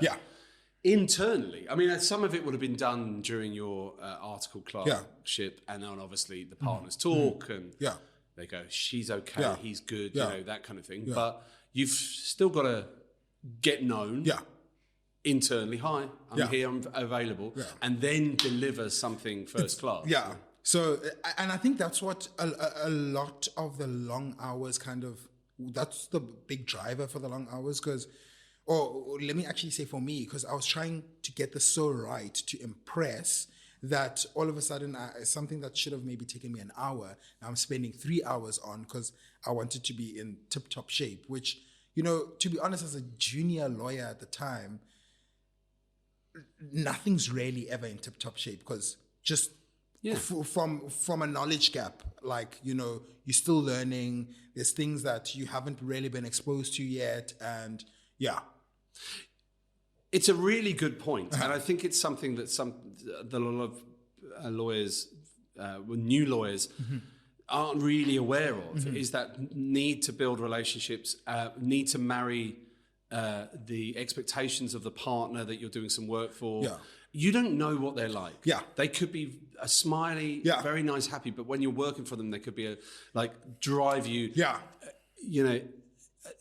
Internally, I mean, some of it would have been done during your article clerkship, and then obviously the partners talk and they go, she's okay, he's good, you know, that kind of thing. But you've still got to get known internally. Hi, I'm here, I'm available, and then deliver something first class. Yeah. So, and I think that's what a lot of the long hours that's the big driver for the long hours, because, or let me actually say for me, because I was trying to get this so right to impress that all of a sudden something that should have maybe taken me an hour, now I'm spending 3 hours on, because I wanted to be in tip-top shape, which, you know, to be honest, as a junior lawyer at the time, nothing's really ever in tip-top shape, because just from a knowledge gap, like, you know, you're still learning, there's things that you haven't really been exposed to yet, and it's a really good point, and I think it's something that a lot of lawyers, new lawyers, aren't really aware of, is that need to build relationships, need to marry the expectations of the partner that you're doing some work for. You don't know what they're like. They could be a smiley, very nice, happy, but when you're working for them, they could be drive you, you know,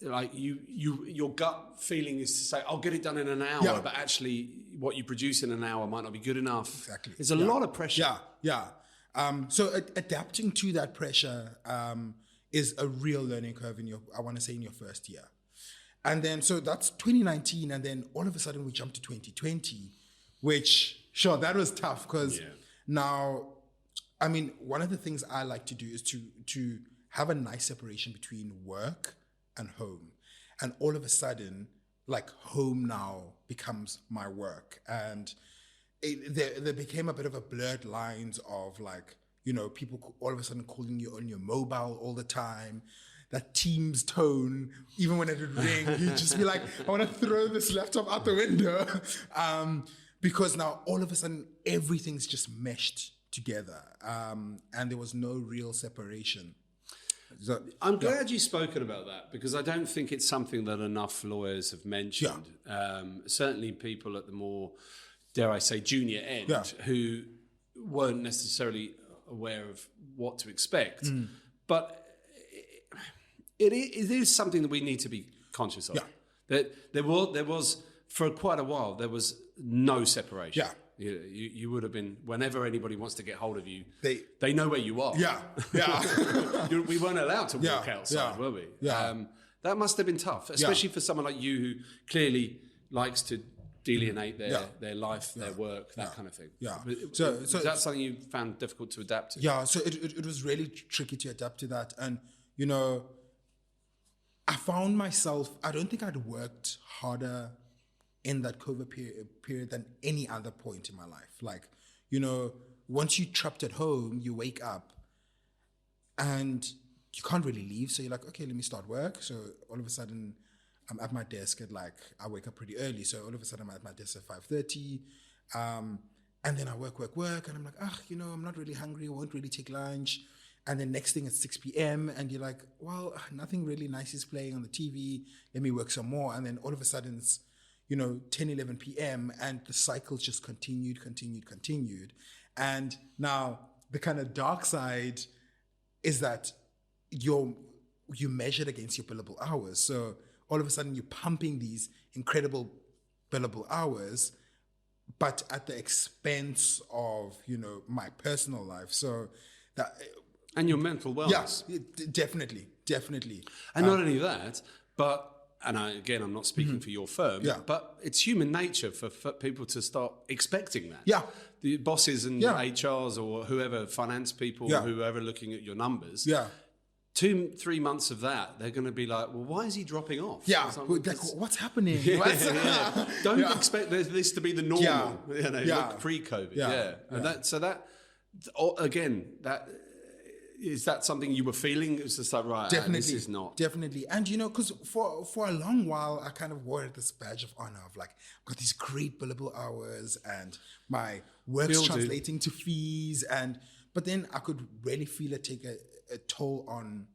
like your gut feeling is to say, I'll get it done in an hour, but actually what you produce in an hour might not be good enough. Exactly. There's a lot of pressure. So adapting to that pressure is a real learning curve in your first year. And then, so that's 2019, and then all of a sudden we jumped to 2020, which, sure, that was tough, because now, I mean, one of the things I like to do is to have a nice separation between work and home. And all of a sudden, like, home now becomes my work. And there became a bit of a blurred lines of, like, you know, people all of a sudden calling you on your mobile all the time. That Teams tone, even when it would ring, you'd just be like, I want to throw this laptop out the window. Because now all of a sudden, everything's just meshed together. And there was no real separation. So, I'm glad you've spoken about that, because I don't think it's something that enough lawyers have mentioned. Certainly people at the more, dare I say, junior end, who weren't necessarily aware of what to expect. But it is something that we need to be conscious of. That there was for quite a while, there was no separation. You would have been, whenever anybody wants to get hold of you, they know where you are. We weren't allowed to walk outside, were we? That must have been tough, especially for someone like you who clearly likes to delineate their life, their work, that kind of thing. So is that something you found difficult to adapt to? So it was really tricky to adapt to that. And, you know, I found myself, I don't think I'd worked harder in that COVID period than any other point in my life. Like, you know, once you're trapped at home, you wake up and you can't really leave. So you're like, okay, let me start work. So all of a sudden, I'm at my desk at, like, I wake up pretty early. So all of a sudden, I'm at my desk at 5:30. And then I work. And I'm like, you know, I'm not really hungry. I won't really take lunch. And then next thing it's 6 p.m. and you're like, well, nothing really nice is playing on the TV. Let me work some more. And then all of a sudden it's, you know, 10, 11 p.m. and the cycle just continued. And now the kind of dark side is that you measured against your billable hours. So all of a sudden you're pumping these incredible billable hours, but at the expense of, you know, my personal life. So that... And your mental wellness. Definitely. And not only that, but, and I'm not speaking for your firm, but it's human nature for people to start expecting that. The bosses and HRs or whoever, finance people, whoever looking at your numbers. 2-3 months of that, they're going to be like, well, why is he dropping off? What's happening? Don't expect this to be the normal. Look pre-COVID. And again, is that something you were feeling? It was just like, right, this is not. Definitely. And, you know, because for a long while, I kind of wore this badge of honor of, like, I've got these great billable hours and my work's translating to fees. But then I could really feel it take a toll on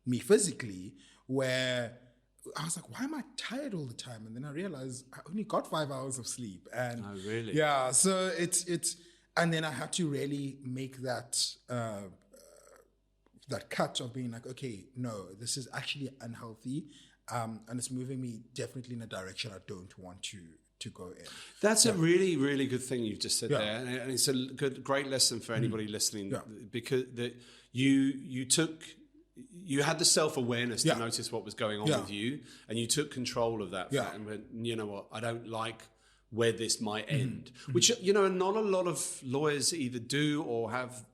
me physically, where I was like, why am I tired all the time? And then I realized I only got 5 hours of sleep. And oh, really? Yeah, so it's, and then I had to really make that cut of being like, okay, no, this is actually unhealthy, and it's moving me definitely in a direction I don't want to go in. That's a really, really good thing you've just said there, and it's a great lesson for anybody listening, because you had the self-awareness to notice what was going on with you, and you took control of that fact and went, you know what, I don't like where this might end, which, you know, not a lot of lawyers either do or have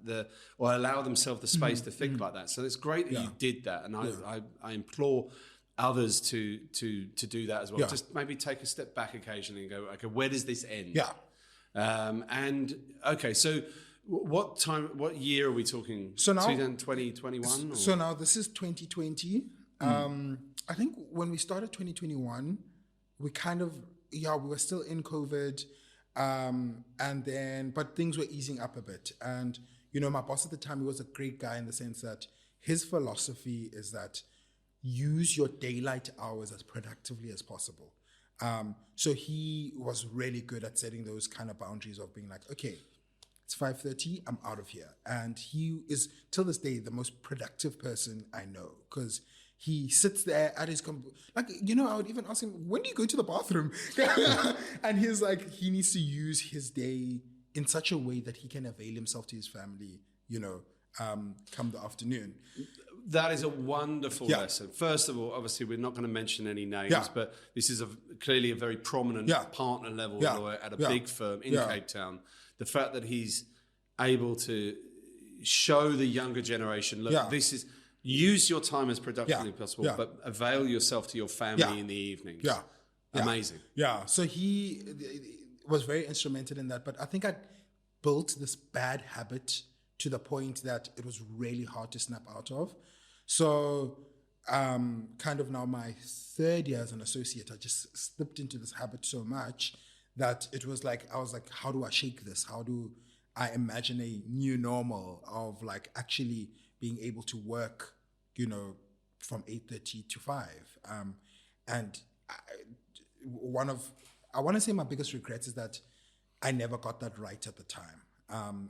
or allow themselves the space to think like that. So it's great that you did that, and I implore others to do that as well. Just maybe take a step back occasionally and go, okay, where does this end? And okay, so what year are we talking? So now 2021? So now this is 2020. I think when we started 2021, we kind of we were still in COVID, but things were easing up a bit. And you know, my boss at the time, he was a great guy in the sense that his philosophy is that use your daylight hours as productively as possible. So he was really good at setting those kind of boundaries of being like, okay, it's 5:30, I'm out of here. And he is, till this day, the most productive person I know, because he sits there at his like, you know, I would even ask him, when do you go to the bathroom? And he's like, he needs to use his day in such a way that he can avail himself to his family, you know, come the afternoon. That is a wonderful lesson. First of all, obviously, we're not going to mention any names, but this is clearly a very prominent partner level lawyer at a big firm in Cape Town. The fact that he's able to show the younger generation, look, this is, use your time as productively as possible, but avail yourself to your family in the evenings. Amazing. So he was very instrumental in that. But I think I built this bad habit to the point that it was really hard to snap out of. So kind of now my third year as an associate, I just slipped into this habit so much that it was like, I was like, how do I shake this? How do I imagine a new normal of like actually being able to work, you know, from 8:30 to 5? And I want to say my biggest regret is that I never got that right at the time.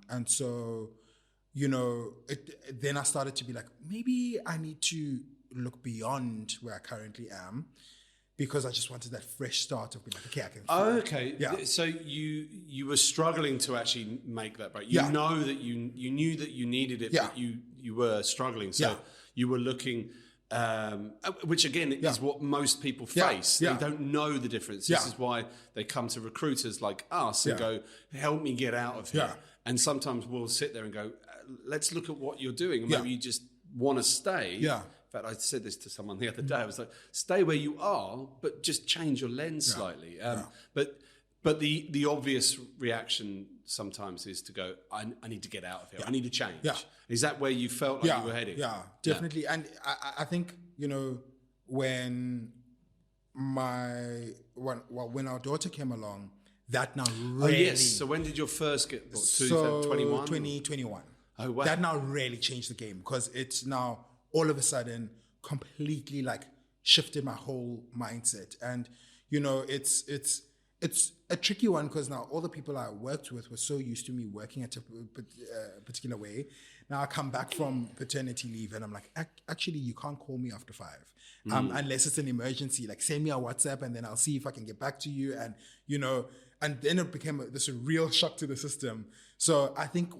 And so, you know, then I started to be like, maybe I need to look beyond where I currently am, because I just wanted that fresh start of being like, okay, I can. Oh, okay. Yeah. So you were struggling to actually make that break. You know that you knew that you needed it, but you were struggling. So you were looking, which again is what most people face. They don't know the difference. This is why they come to recruiters like us and go, help me get out of here. And sometimes we'll sit there and go, let's look at what you're doing. And maybe you just want to stay. In fact, I said this to someone the other day. I was like, stay where you are, but just change your lens slightly. But the obvious reaction sometimes is to go, I need to get out of here. I need to change. Is that where you felt like you were heading? Yeah, definitely. And I think, you know, when our daughter came along, that now really... Oh, yes. So when did your first get booked? 2021? 2021. Oh, wow. That now really changed the game, because it's now all of a sudden completely like shifted my whole mindset. And, you know, it's a tricky one, because now all the people I worked with were so used to me working at a particular way. Now I come back from paternity leave and I'm like, actually, you can't call me after 5 unless it's an emergency. Like, send me a WhatsApp and then I'll see if I can get back to you. And, you know, and then it became this real shock to the system. So I think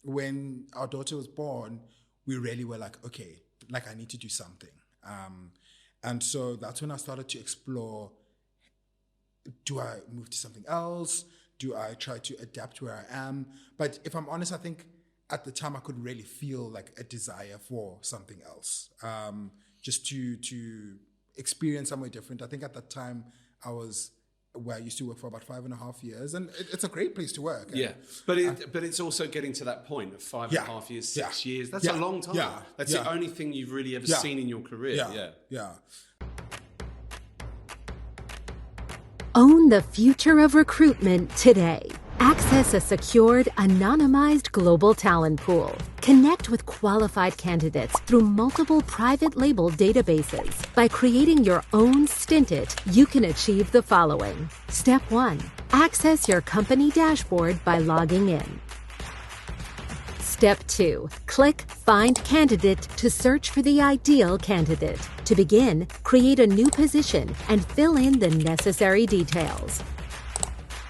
when our daughter was born, we really were like, okay, like I need to do something. And so that's when I started to explore, do I move to something else? Do I try to adapt where I am? But if I'm honest, I think at the time I could really feel like a desire for something else, just to experience somewhere different. I think at that time I was where I used to work for about 5.5 years, and it's a great place to work. But it's also getting to that point of 5.5 years, 6 years. That's a long time. That's the only thing you've really ever seen in your career. Own the future of recruitment today. Access a secured, anonymized global talent pool. Connect with qualified candidates through multiple private label databases. By creating your own Stintit, you can achieve the following. Step 1. Access your company dashboard by logging in. Step 2. Click Find Candidate to search for the ideal candidate. To begin, create a new position and fill in the necessary details.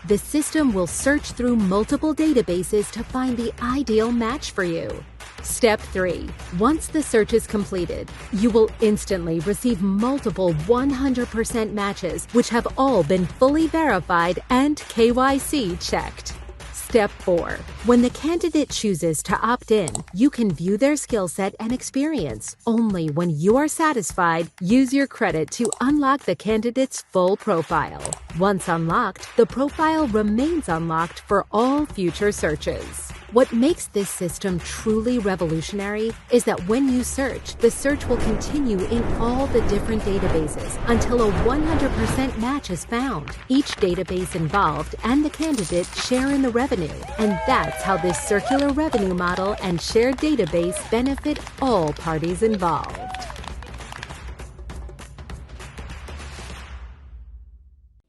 The system will search through multiple databases to find the ideal match for you. Step 3. Once the search is completed, you will instantly receive multiple 100% matches which have all been fully verified and KYC checked. Step 4. When the candidate chooses to opt in, you can view their skill set and experience. Only when you are satisfied, use your credit to unlock the candidate's full profile. Once unlocked, the profile remains unlocked for all future searches. What makes this system truly revolutionary is that when you search, the search will continue in all the different databases until a 100% match is found. Each database involved and the candidate share in the revenue, and that's how this circular revenue model and shared database benefit all parties involved.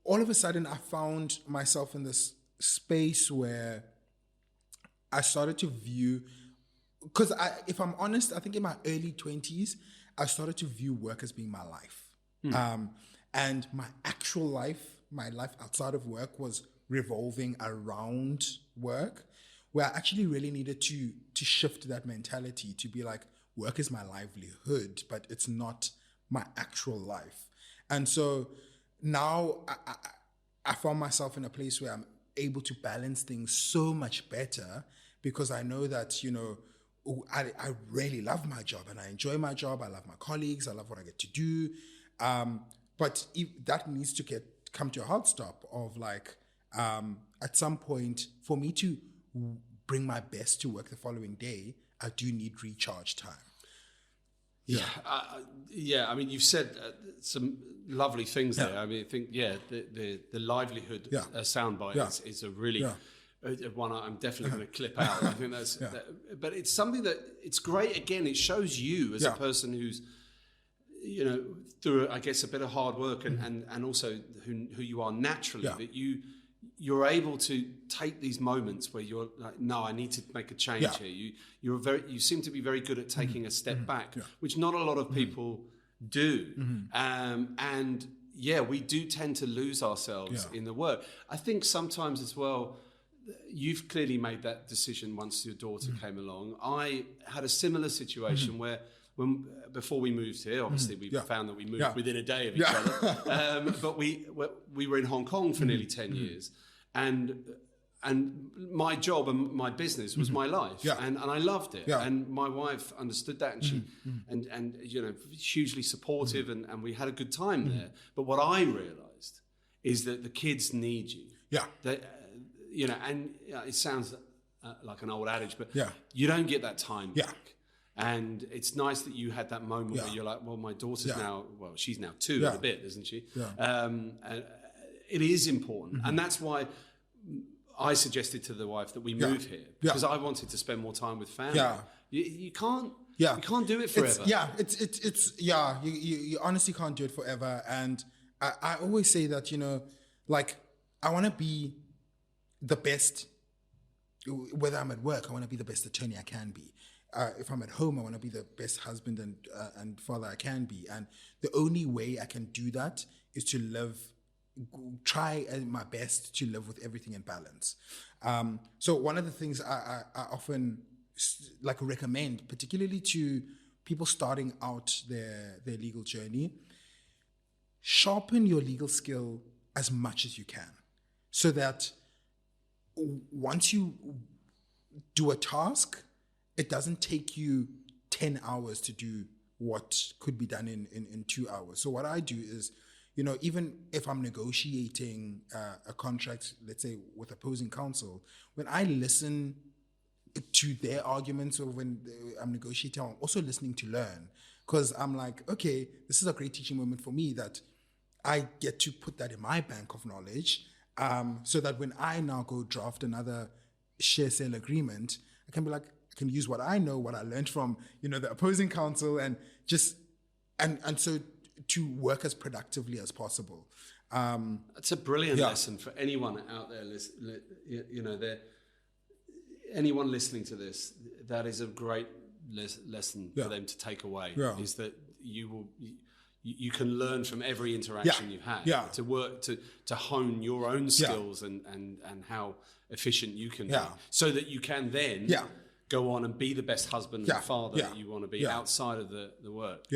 All of a sudden, I found myself in this space where I started to view, because if I'm honest, I think in my early 20s, I started to view work as being my life. And my actual life, my life outside of work was revolving around work, where I actually really needed to shift that mentality to be like, work is my livelihood, but it's not my actual life. And so now I found myself in a place where I'm able to balance things so much better, because I know that, you know, I really love my job and I enjoy my job. I love my colleagues. I love what I get to do. But that needs to come to a hard stop of like, at some point, for me to bring my best to work the following day, I do need recharge time. Yeah. I mean, you've said some lovely things there. I mean, I think, the livelihood soundbite is a really one I'm definitely going to clip out. I think that's, but it's something that it's great. Again, it shows you as a person who's, you know, through, I guess, a bit of hard work and also who you are naturally, that you're able to take these moments where you're like, no, I need to make a change here. You seem to be very good at taking a step back, which not a lot of people do. And we do tend to lose ourselves in the work. I think sometimes as well, you've clearly made that decision once your daughter came along. I had a similar situation where before we moved here, obviously we found that we moved within a day of each other. But we were in Hong Kong for nearly 10 years. And my job and my business was my life, and I loved it. And my wife understood that, and she and you know, hugely supportive, and we had a good time there. But what I realised is that the kids need you. You know, and it sounds like an old adage, but you don't get that time back. And it's nice that you had that moment where you're like, well, my daughter's now, well, she's now 2 and a bit, isn't she? It is important. And that's why I suggested to the wife that we move here, because I wanted to spend more time with family. You can't do it forever. You honestly can't do it forever. And I always say that, you know, like, I want to be the best, whether I'm at work, I want to be the best attorney I can be. If I'm at home, I want to be the best husband and father I can be. And the only way I can do that is to try my best to live with everything in balance. So one of the things I often recommend, particularly to people starting out their legal journey, sharpen your legal skill as much as you can, so that once you do a task, it doesn't take you 10 hours to do what could be done in 2 hours. So what I do is, you know, even if I'm negotiating a contract, let's say with opposing counsel, when I listen to their arguments or when I'm negotiating, I'm also listening to learn, because I'm like, okay, this is a great teaching moment for me that I get to put that in my bank of knowledge. so that when I now go draft another share sale agreement, I can be like, I can use what I know, what I learned from, the opposing counsel, and just, and so to work as productively as possible. That's a brilliant lesson for anyone out there. Anyone listening to this, that is a great lesson for them to take away. Is that you can learn from every interaction you've had to work to hone your own skills and how efficient you can be, so that you can then go on and be the best husband and father that you want to be outside of the work.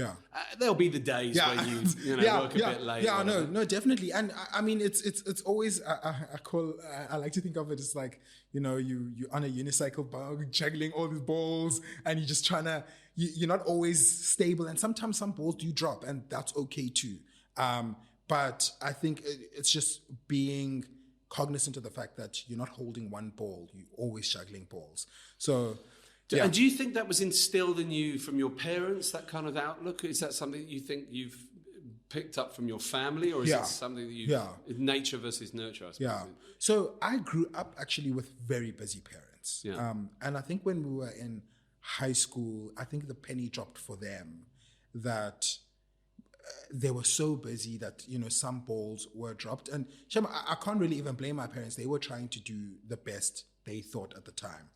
There'll be the days where you work a bit late. No, definitely. And I mean, it's always I like to think of it as like, you're on a unicycle bug, juggling all these balls, and you're just trying to, you're not always stable, and sometimes some balls do drop, and that's okay too. But I think it's just being cognizant of the fact that you're not holding one ball, you're always juggling balls. So, And do you think that was instilled in you from your parents, that kind of outlook? Is that something that you think you've picked up from your family, or is it something that nature versus nurture, I suppose? So I grew up actually with very busy parents. And I think when we were in high school, I think the penny dropped for them that they were so busy that, some balls were dropped. And Shem, I can't really even blame my parents. They were trying to do the best they thought at the time.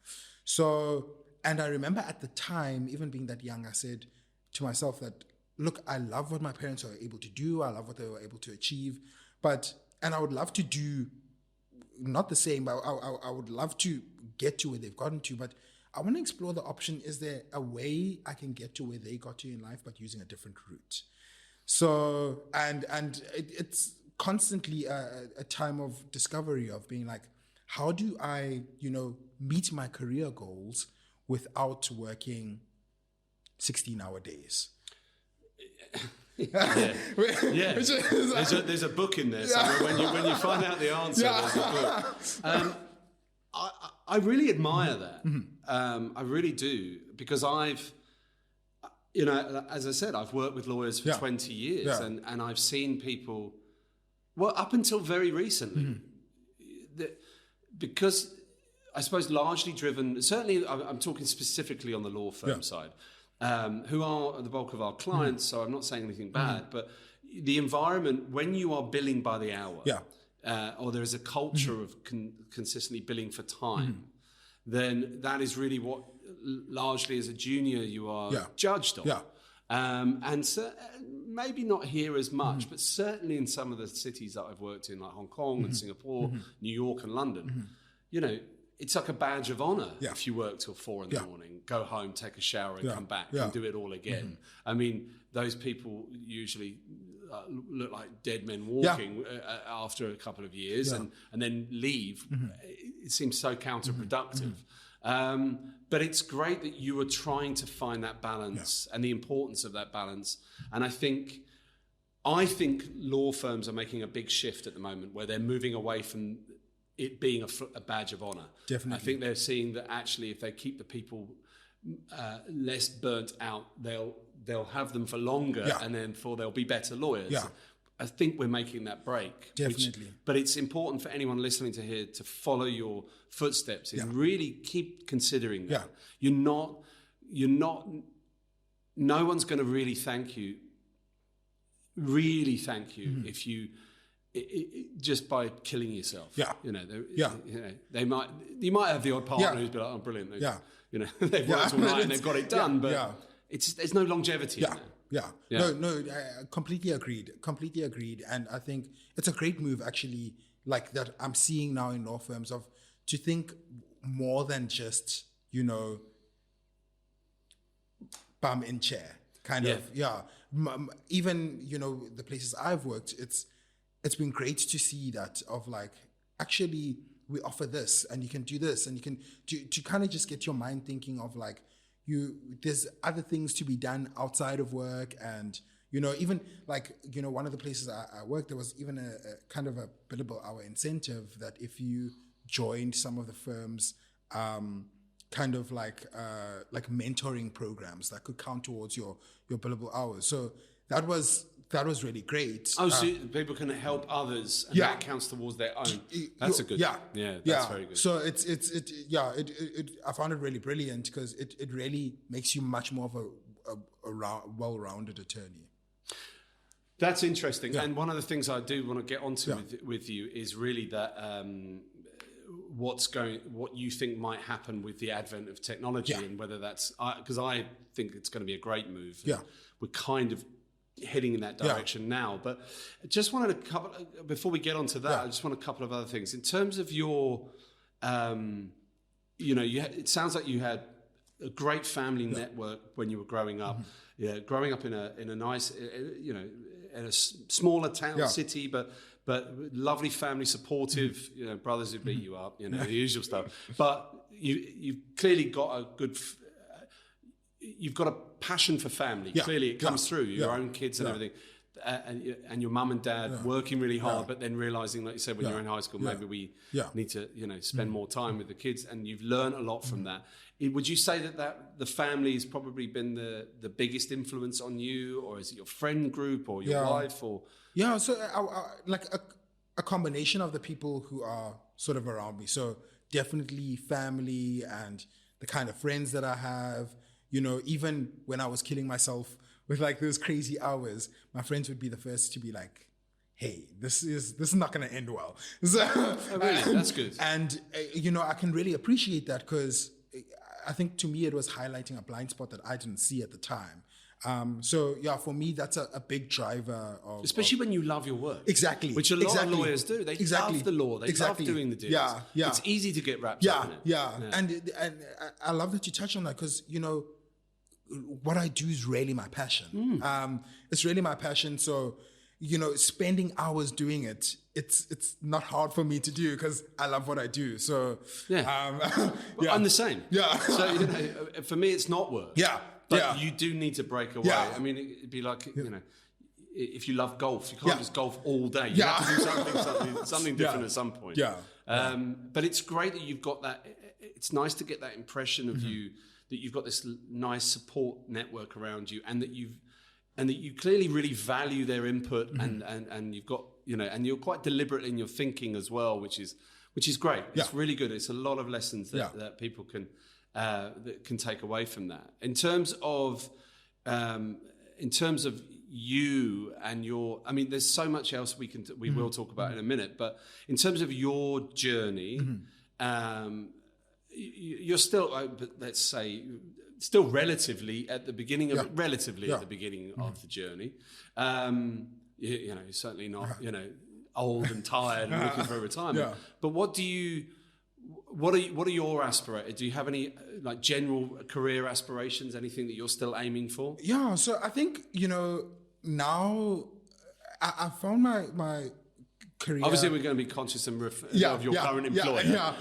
So, and I remember at the time, even being that young, I said to myself that, look, I love what my parents were able to do. I love what they were able to achieve. And I would love to do, not the same, but I would love to get to where they've gotten to. But I want to explore the option, is there a way I can get to where they got to in life, but using a different route? So, and it's constantly a time of discovery, of being like, how do I, meet my career goals without working 16-hour days? There's a book in there somewhere. When you find out the answer, there's a book. I really admire that. I really do, because I've, as I said, I've worked with lawyers for 20 years, and I've seen people, well, up until very recently, because I suppose largely driven, certainly I'm talking specifically on the law firm side, who are the bulk of our clients, so I'm not saying anything bad, but the environment, when you are billing by the hour, or there is a culture of consistently billing for time, then that is really what largely as a junior you are judged on. And so, maybe not here as much, but certainly in some of the cities that I've worked in, like Hong Kong and Singapore, New York and London, it's like a badge of honor if you work till 4 a.m, go home, take a shower and come back and do it all again. I mean, those people usually look like dead men walking after a couple of years and then leave. It seems so counterproductive. But it's great that you are trying to find that balance and the importance of that balance. And I think law firms are making a big shift at the moment, where they're moving away from it being a badge of honor. Definitely. I think they're seeing that actually, if they keep the people less burnt out, they'll have them for longer, and therefore they'll be better lawyers. I think we're making that break. Definitely. But it's important for anyone listening to here to follow your footsteps and really keep considering that. No one's going to really thank you if you, just by killing yourself. You might have the odd partner who's be like, oh, brilliant. They've worked all night and they've got it done, but there's no longevity in there. No, completely agreed. And I think it's a great move, actually, like that I'm seeing now in law firms, of to think more than just, bum in chair kind of. Even, the places I've worked, it's been great to see that, of like, actually we offer this and you can do this, and you can to kind of just get your mind thinking of like, there's other things to be done outside of work. And even like, one of the places I worked, there was even a kind of a billable hour incentive, that if you joined some of the firms kind of like mentoring programs that could count towards your billable hours. So that was that was really great. Oh, so people can help others, and that counts towards their own. That's a good. That's very good. So I found it really brilliant because it really makes you much more of a well-rounded attorney. That's interesting. Yeah. And one of the things I do want to get onto with you is really that what you think might happen with the advent of technology, and whether that's because I think it's going to be a great move. Yeah, we're kind of heading in that direction now. But I just wanted before we get onto that, I just want a couple of other things in terms of your, it sounds like you had a great family network when you were growing up. Mm-hmm. Yeah, growing up in a nice, in a smaller town city, but lovely family, supportive, brothers who beat you up, the usual stuff. But you've clearly got you've got a passion for family. Yeah. Clearly, it comes through your own kids and everything, and your mum and dad working really hard, but then realizing, like you said, when you're in high school, maybe we need to, spend more time with the kids, and you've learned a lot from that. Would you say that the family has probably been the biggest influence on you, or is it your friend group or your wife, or? Yeah, so like a combination of the people who are sort of around me. So definitely family and the kind of friends that I have. Even when I was killing myself with like those crazy hours, my friends would be the first to be like, hey, this is not going to end well. So, really? That's good. And, I can really appreciate that because I think to me it was highlighting a blind spot that I didn't see at the time. For me, that's a big driver of... Especially when you love your work. Exactly. Which a lot of lawyers do. They love the law. They love doing the deals. Yeah. It's easy to get wrapped up in it. Yeah. And I love that you touched on that because, what I do is really my passion. It's really my passion. So, spending hours doing it, it's not hard for me to do because I love what I do. So, I'm the same. Yeah. So, for me, it's not work. Yeah. But you do need to break away. Yeah. I mean, it'd be like, if you love golf, you can't just golf all day. You have to do something different at some point. Yeah. But it's great that you've got that. It's nice to get that impression of you, that you've got this nice support network around you, and that you clearly really value their input, and you've got, and you're quite deliberate in your thinking as well, which is great. It's really good. It's a lot of lessons that people can take away from that. In terms of you and your, I mean, there's so much else we will talk about in a minute, but in terms of your journey, you're still, let's say, still relatively at the beginning of the beginning of the journey. You're certainly not, old and tired and looking for retirement. But what are your aspirations? Do you have any like general career aspirations? Anything that you're still aiming for? Yeah. So I think now I found my career. Obviously, we're going to be conscious and of your current employer.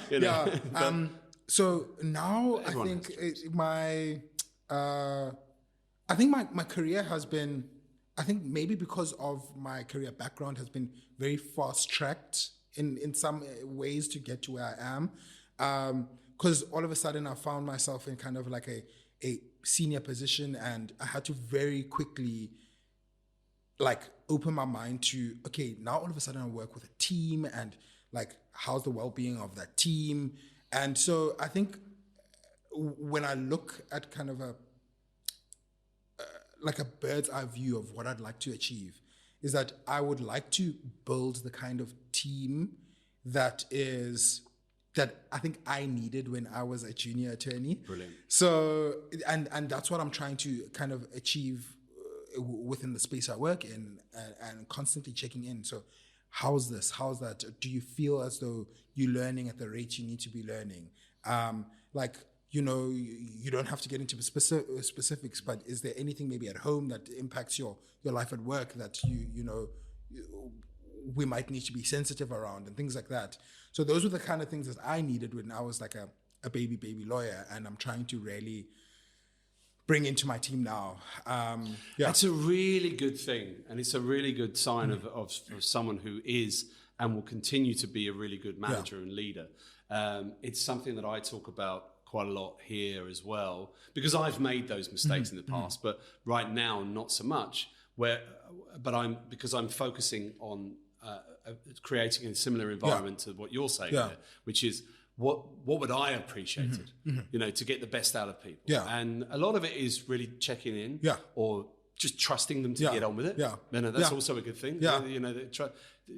So now everyone I think my career has been, I think maybe because of my career background, has been very fast tracked in some ways to get to where I am. Because all of a sudden I found myself in kind of like a senior position, and I had to very quickly like open my mind to, okay, now all of a sudden I work with a team, and like, how's the well-being of that team? And so I think when I look at kind of like a bird's eye view of what I'd like to achieve, is that I would like to build the kind of team that I think I needed when I was a junior attorney. Brilliant. So, and that's what I'm trying to kind of achieve within the space I work in, and constantly checking in. So, how's this? How's that? Do you feel as though you're learning at the rate you need to be learning? You don't have to get into specifics, but is there anything maybe at home that impacts your life at work that we might need to be sensitive around, and things like that? So those were the kind of things that I needed when I was like a baby lawyer, and I'm trying to really bring into my team now. It's a really good thing, and it's a really good sign of someone who is and will continue to be a really good manager and leader. It's something that I talk about quite a lot here as well, because I've made those mistakes in the past, but right now not so much, because I'm focusing on creating a similar environment to what you're saying there, which is what would I have appreciated, to get the best out of people. Yeah. And a lot of it is really checking in or just trusting them to get on with it. Yeah. That's also a good thing. Yeah.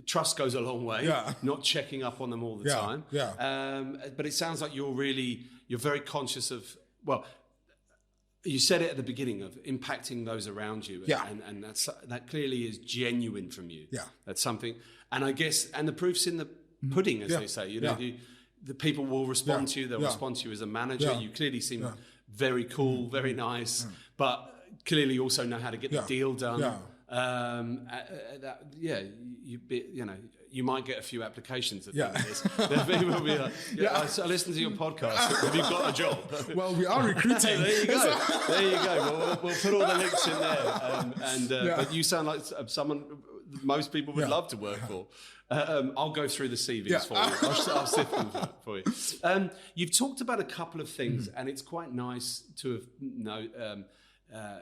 Trust goes a long way. Yeah. Not checking up on them all the time. Yeah. But it sounds like you're very conscious of, well, you said it at the beginning, of impacting those around you. And that clearly is genuine from you. Yeah. That's something. And I guess, and the proof's in the pudding, as they say. The people will respond to you. They'll respond to you as a manager. You clearly seem very cool, very nice, but clearly also know how to get the deal done. You might get a few applications of this. People will be like, I listened to your podcast. Have you got a job? Well, we are recruiting. There you go. Well, we'll put all the links in there. But you sound like someone most people would love to work for. I'll go through the CVs for you. I'll sift them for you. You've talked about a couple of things, and it's quite nice to have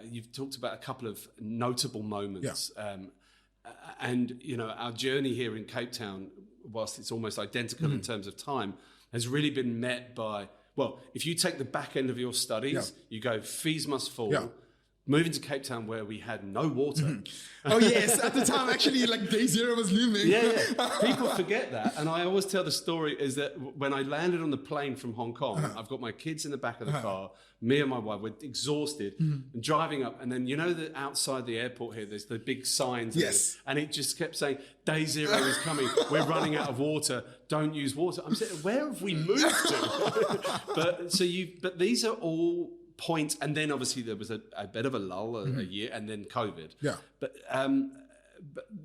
you've talked about a couple of notable moments. And, our journey here in Cape Town, whilst it's almost identical in terms of time, has really been met by, well, if you take the back end of your studies, you go, fees must fall. Moving to Cape Town where we had no water. Oh, yes. At the time, actually, like day zero was looming. People forget that. And I always tell the story is that when I landed on the plane from Hong Kong, I've got my kids in the back of the car, me and my wife, we're exhausted and driving up. And then, that outside the airport here, there's the big signs. Yes. And it just kept saying, day zero is coming. We're running out of water. Don't use water. I'm saying, where have we moved to? But these are all points, and then obviously there was a bit of a lull, a year, and then COVID. Yeah. But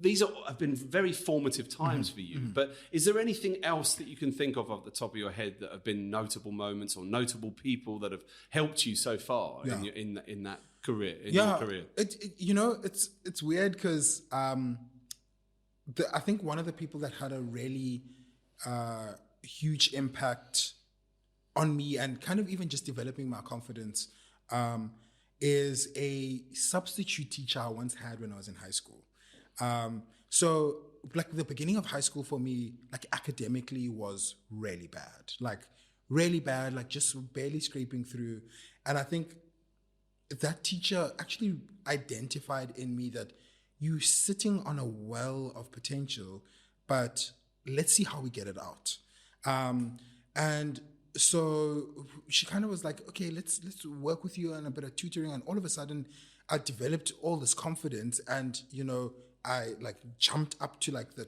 these have been very formative times for you. But is there anything else that you can think of off the top of your head that have been notable moments or notable people that have helped you so far in that career? Your career? It's weird because I think one of the people that had a really huge impact on me and kind of even just developing my confidence is a substitute teacher I once had when I was in high school. So like the beginning of high school for me, like academically was really bad, like just barely scraping through. And I think that teacher actually identified in me that you're sitting on a well of potential, but let's see how we get it out. And so she kind of was like, okay, let's work with you on a bit of tutoring. And all of a sudden I developed all this confidence and, I like jumped up to like the,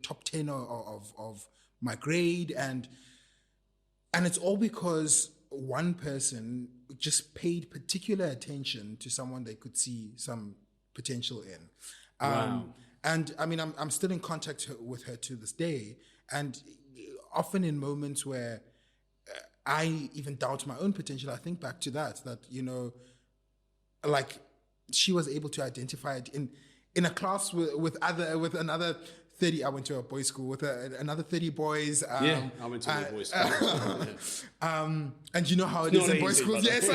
top 10 of my grade. And it's all because one person just paid particular attention to someone they could see some potential in. Wow. And I mean, I'm still in contact with her to this day. And often in moments where I even doubt my own potential, I think back to that, like she was able to identify it in a class with another 30. I went to a boys' school with another 30 boys. I went to a boys' school. And you know how it is in boys' schools. Yes.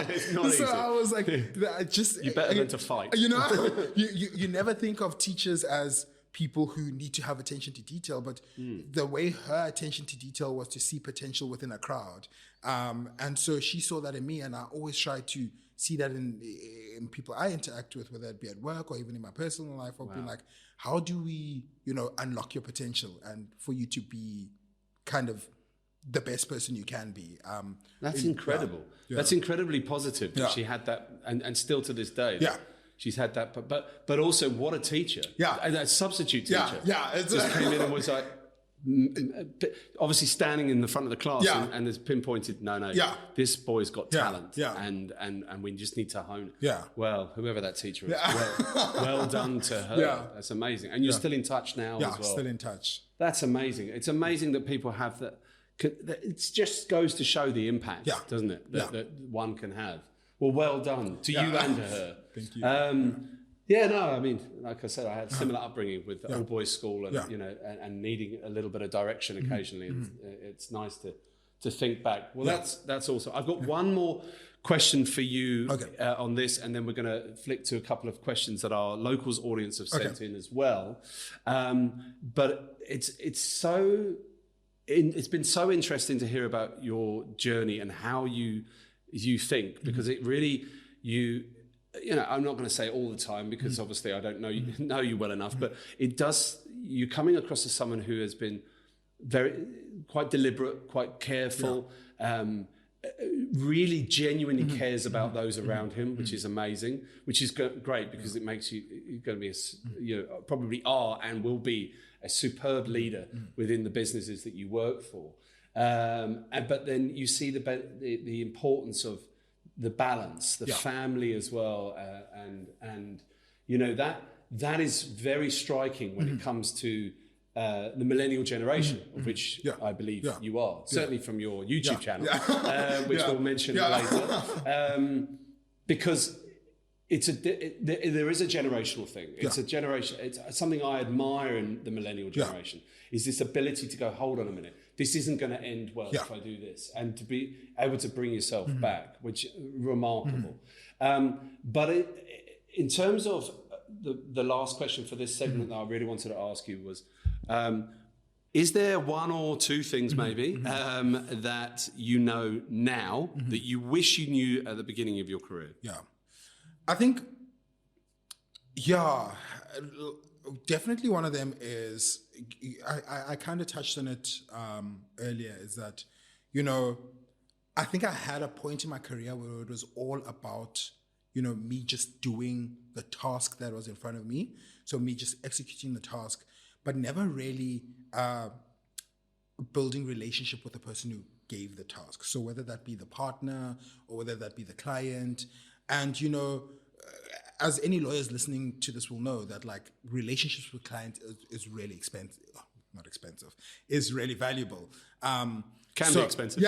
It's not easy. So I was like, you better than to fight. You never think of teachers as people who need to have attention to detail, but the way her attention to detail was to see potential within a crowd. And so she saw that in me, and I always try to see that in people I interact with, whether it be at work or even in my personal life, or being like, how do we, unlock your potential and for you to be kind of the best person you can be. That's incredible. That's incredibly positive that she had that, and still to this day. She's had that, but also what a teacher. And a substitute teacher. Just came in and was like, obviously standing in the front of the class and has pinpointed, no, this boy's got talent, and we just need to hone it. Well, whoever that teacher is, well done to her. That's amazing. And you're still in touch now as well. Still in touch. That's amazing. It's amazing that people have that. It just goes to show the impact, doesn't it, that one can have. Well done to you and to her. Thank you. I mean, like I said, I had a similar upbringing with all boys school, and and needing a little bit of direction occasionally. And it's nice to think back. Well, that's awesome. I've got one more question for you on this, and then we're going to flick to a couple of questions that our locals audience have sent in as well. But it's been so interesting to hear about your journey and how you think, because it really, I'm not going to say all the time, because obviously I don't know you well enough, but it does, you're coming across as someone who has been quite deliberate, quite careful, really genuinely cares about those around him, which is amazing, which is great, because it makes you're going to be probably are and will be a superb leader within the businesses that you work for. But then you see the importance of the balance, the family as well, and that is very striking when it comes to the millennial generation, of which I believe you are, certainly from your YouTube channel, which we'll mention later, because there is a generational thing. It's a generation. It's something I admire in the millennial generation, is this ability to go, hold on a minute, this isn't going to end well if I do this, and to be able to bring yourself back, which is remarkable. But in terms of the last question for this segment that I really wanted to ask you was, is there one or two things maybe that you know now that you wish you knew at the beginning of your career? I think, definitely one of them is, I kind of touched on it earlier, is that, I think I had a point in my career where it was all about, me just doing the task that was in front of me. So me just executing the task, but never really building relationship with the person who gave the task. So whether that be the partner or whether that be the client. And, as any lawyers listening to this will know, that like relationships with clients is really expensive. Not expensive, is really valuable. Can be expensive.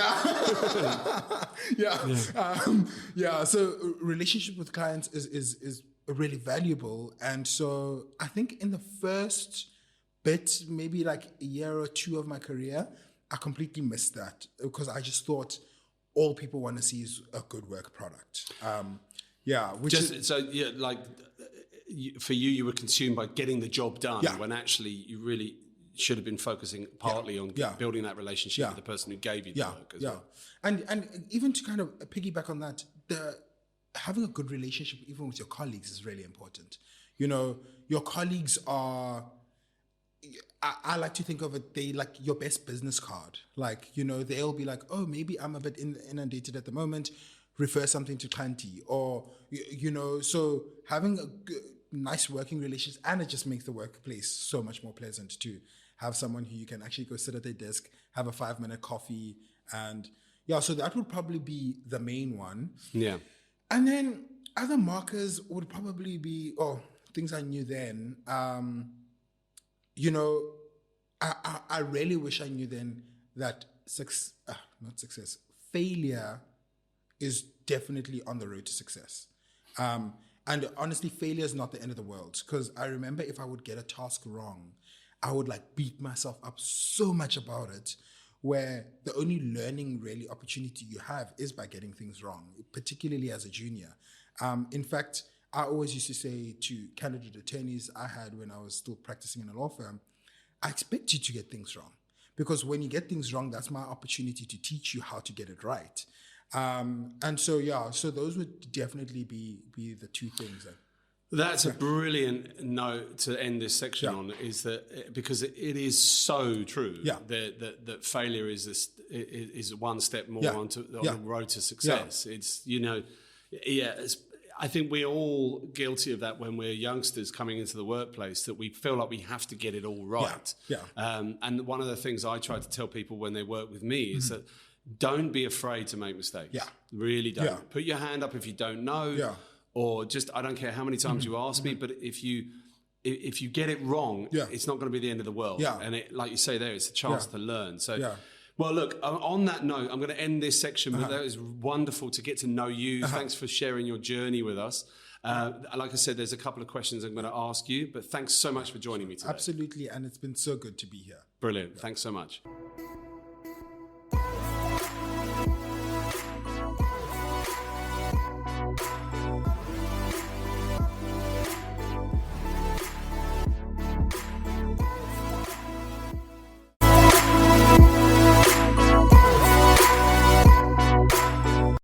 So relationship with clients is really valuable. And so I think in the first bit, maybe like a year or two of my career, I completely missed that, because I just thought all people want to see is a good work product. For you were consumed by getting the job done, when actually you really should have been focusing partly on building that relationship with the person who gave you the work as well. And even to kind of piggyback on that, having a good relationship even with your colleagues is really important. Your colleagues are, I like to think of it, they like your best business card. Like, they'll be like, oh, maybe I'm a bit inundated at the moment, refer something to Xhanti, or, so having a nice working relations, and it just makes the workplace so much more pleasant to have someone who you can actually go sit at their desk, have a 5-minute coffee, and so that would probably be the main one. And then other markers would probably be, things I knew then. I really wish I knew then that failure is definitely on the road to success. And honestly, failure is not the end of the world, because I remember if I would get a task wrong, I would like beat myself up so much about it, where the only learning really opportunity you have is by getting things wrong, particularly as a junior. In fact, I always used to say to candidate attorneys I had when I was still practicing in a law firm, I expect you to get things wrong, because when you get things wrong, that's my opportunity to teach you how to get it right. And so those would definitely be the two things. That's a brilliant note to end this section on, is that because it is so true that failure is one step more on the road to success. It's, I think we're all guilty of that when we're youngsters coming into the workplace, that we feel like we have to get it all right. And one of the things I try to tell people when they work with me is that don't be afraid to make mistakes. Really don't. Put your hand up if you don't know, or just, I don't care how many times you ask me, but if you get it wrong, it's not going to be the end of the world. And it, like you say there, it's a chance to learn. So, well, look, on that note, I'm going to end this section, but that was wonderful to get to know you. Thanks for sharing your journey with us. Like I said, there's a couple of questions I'm going to ask you, but thanks so much for joining me today. Absolutely, and it's been so good to be here. Brilliant. Thanks so much.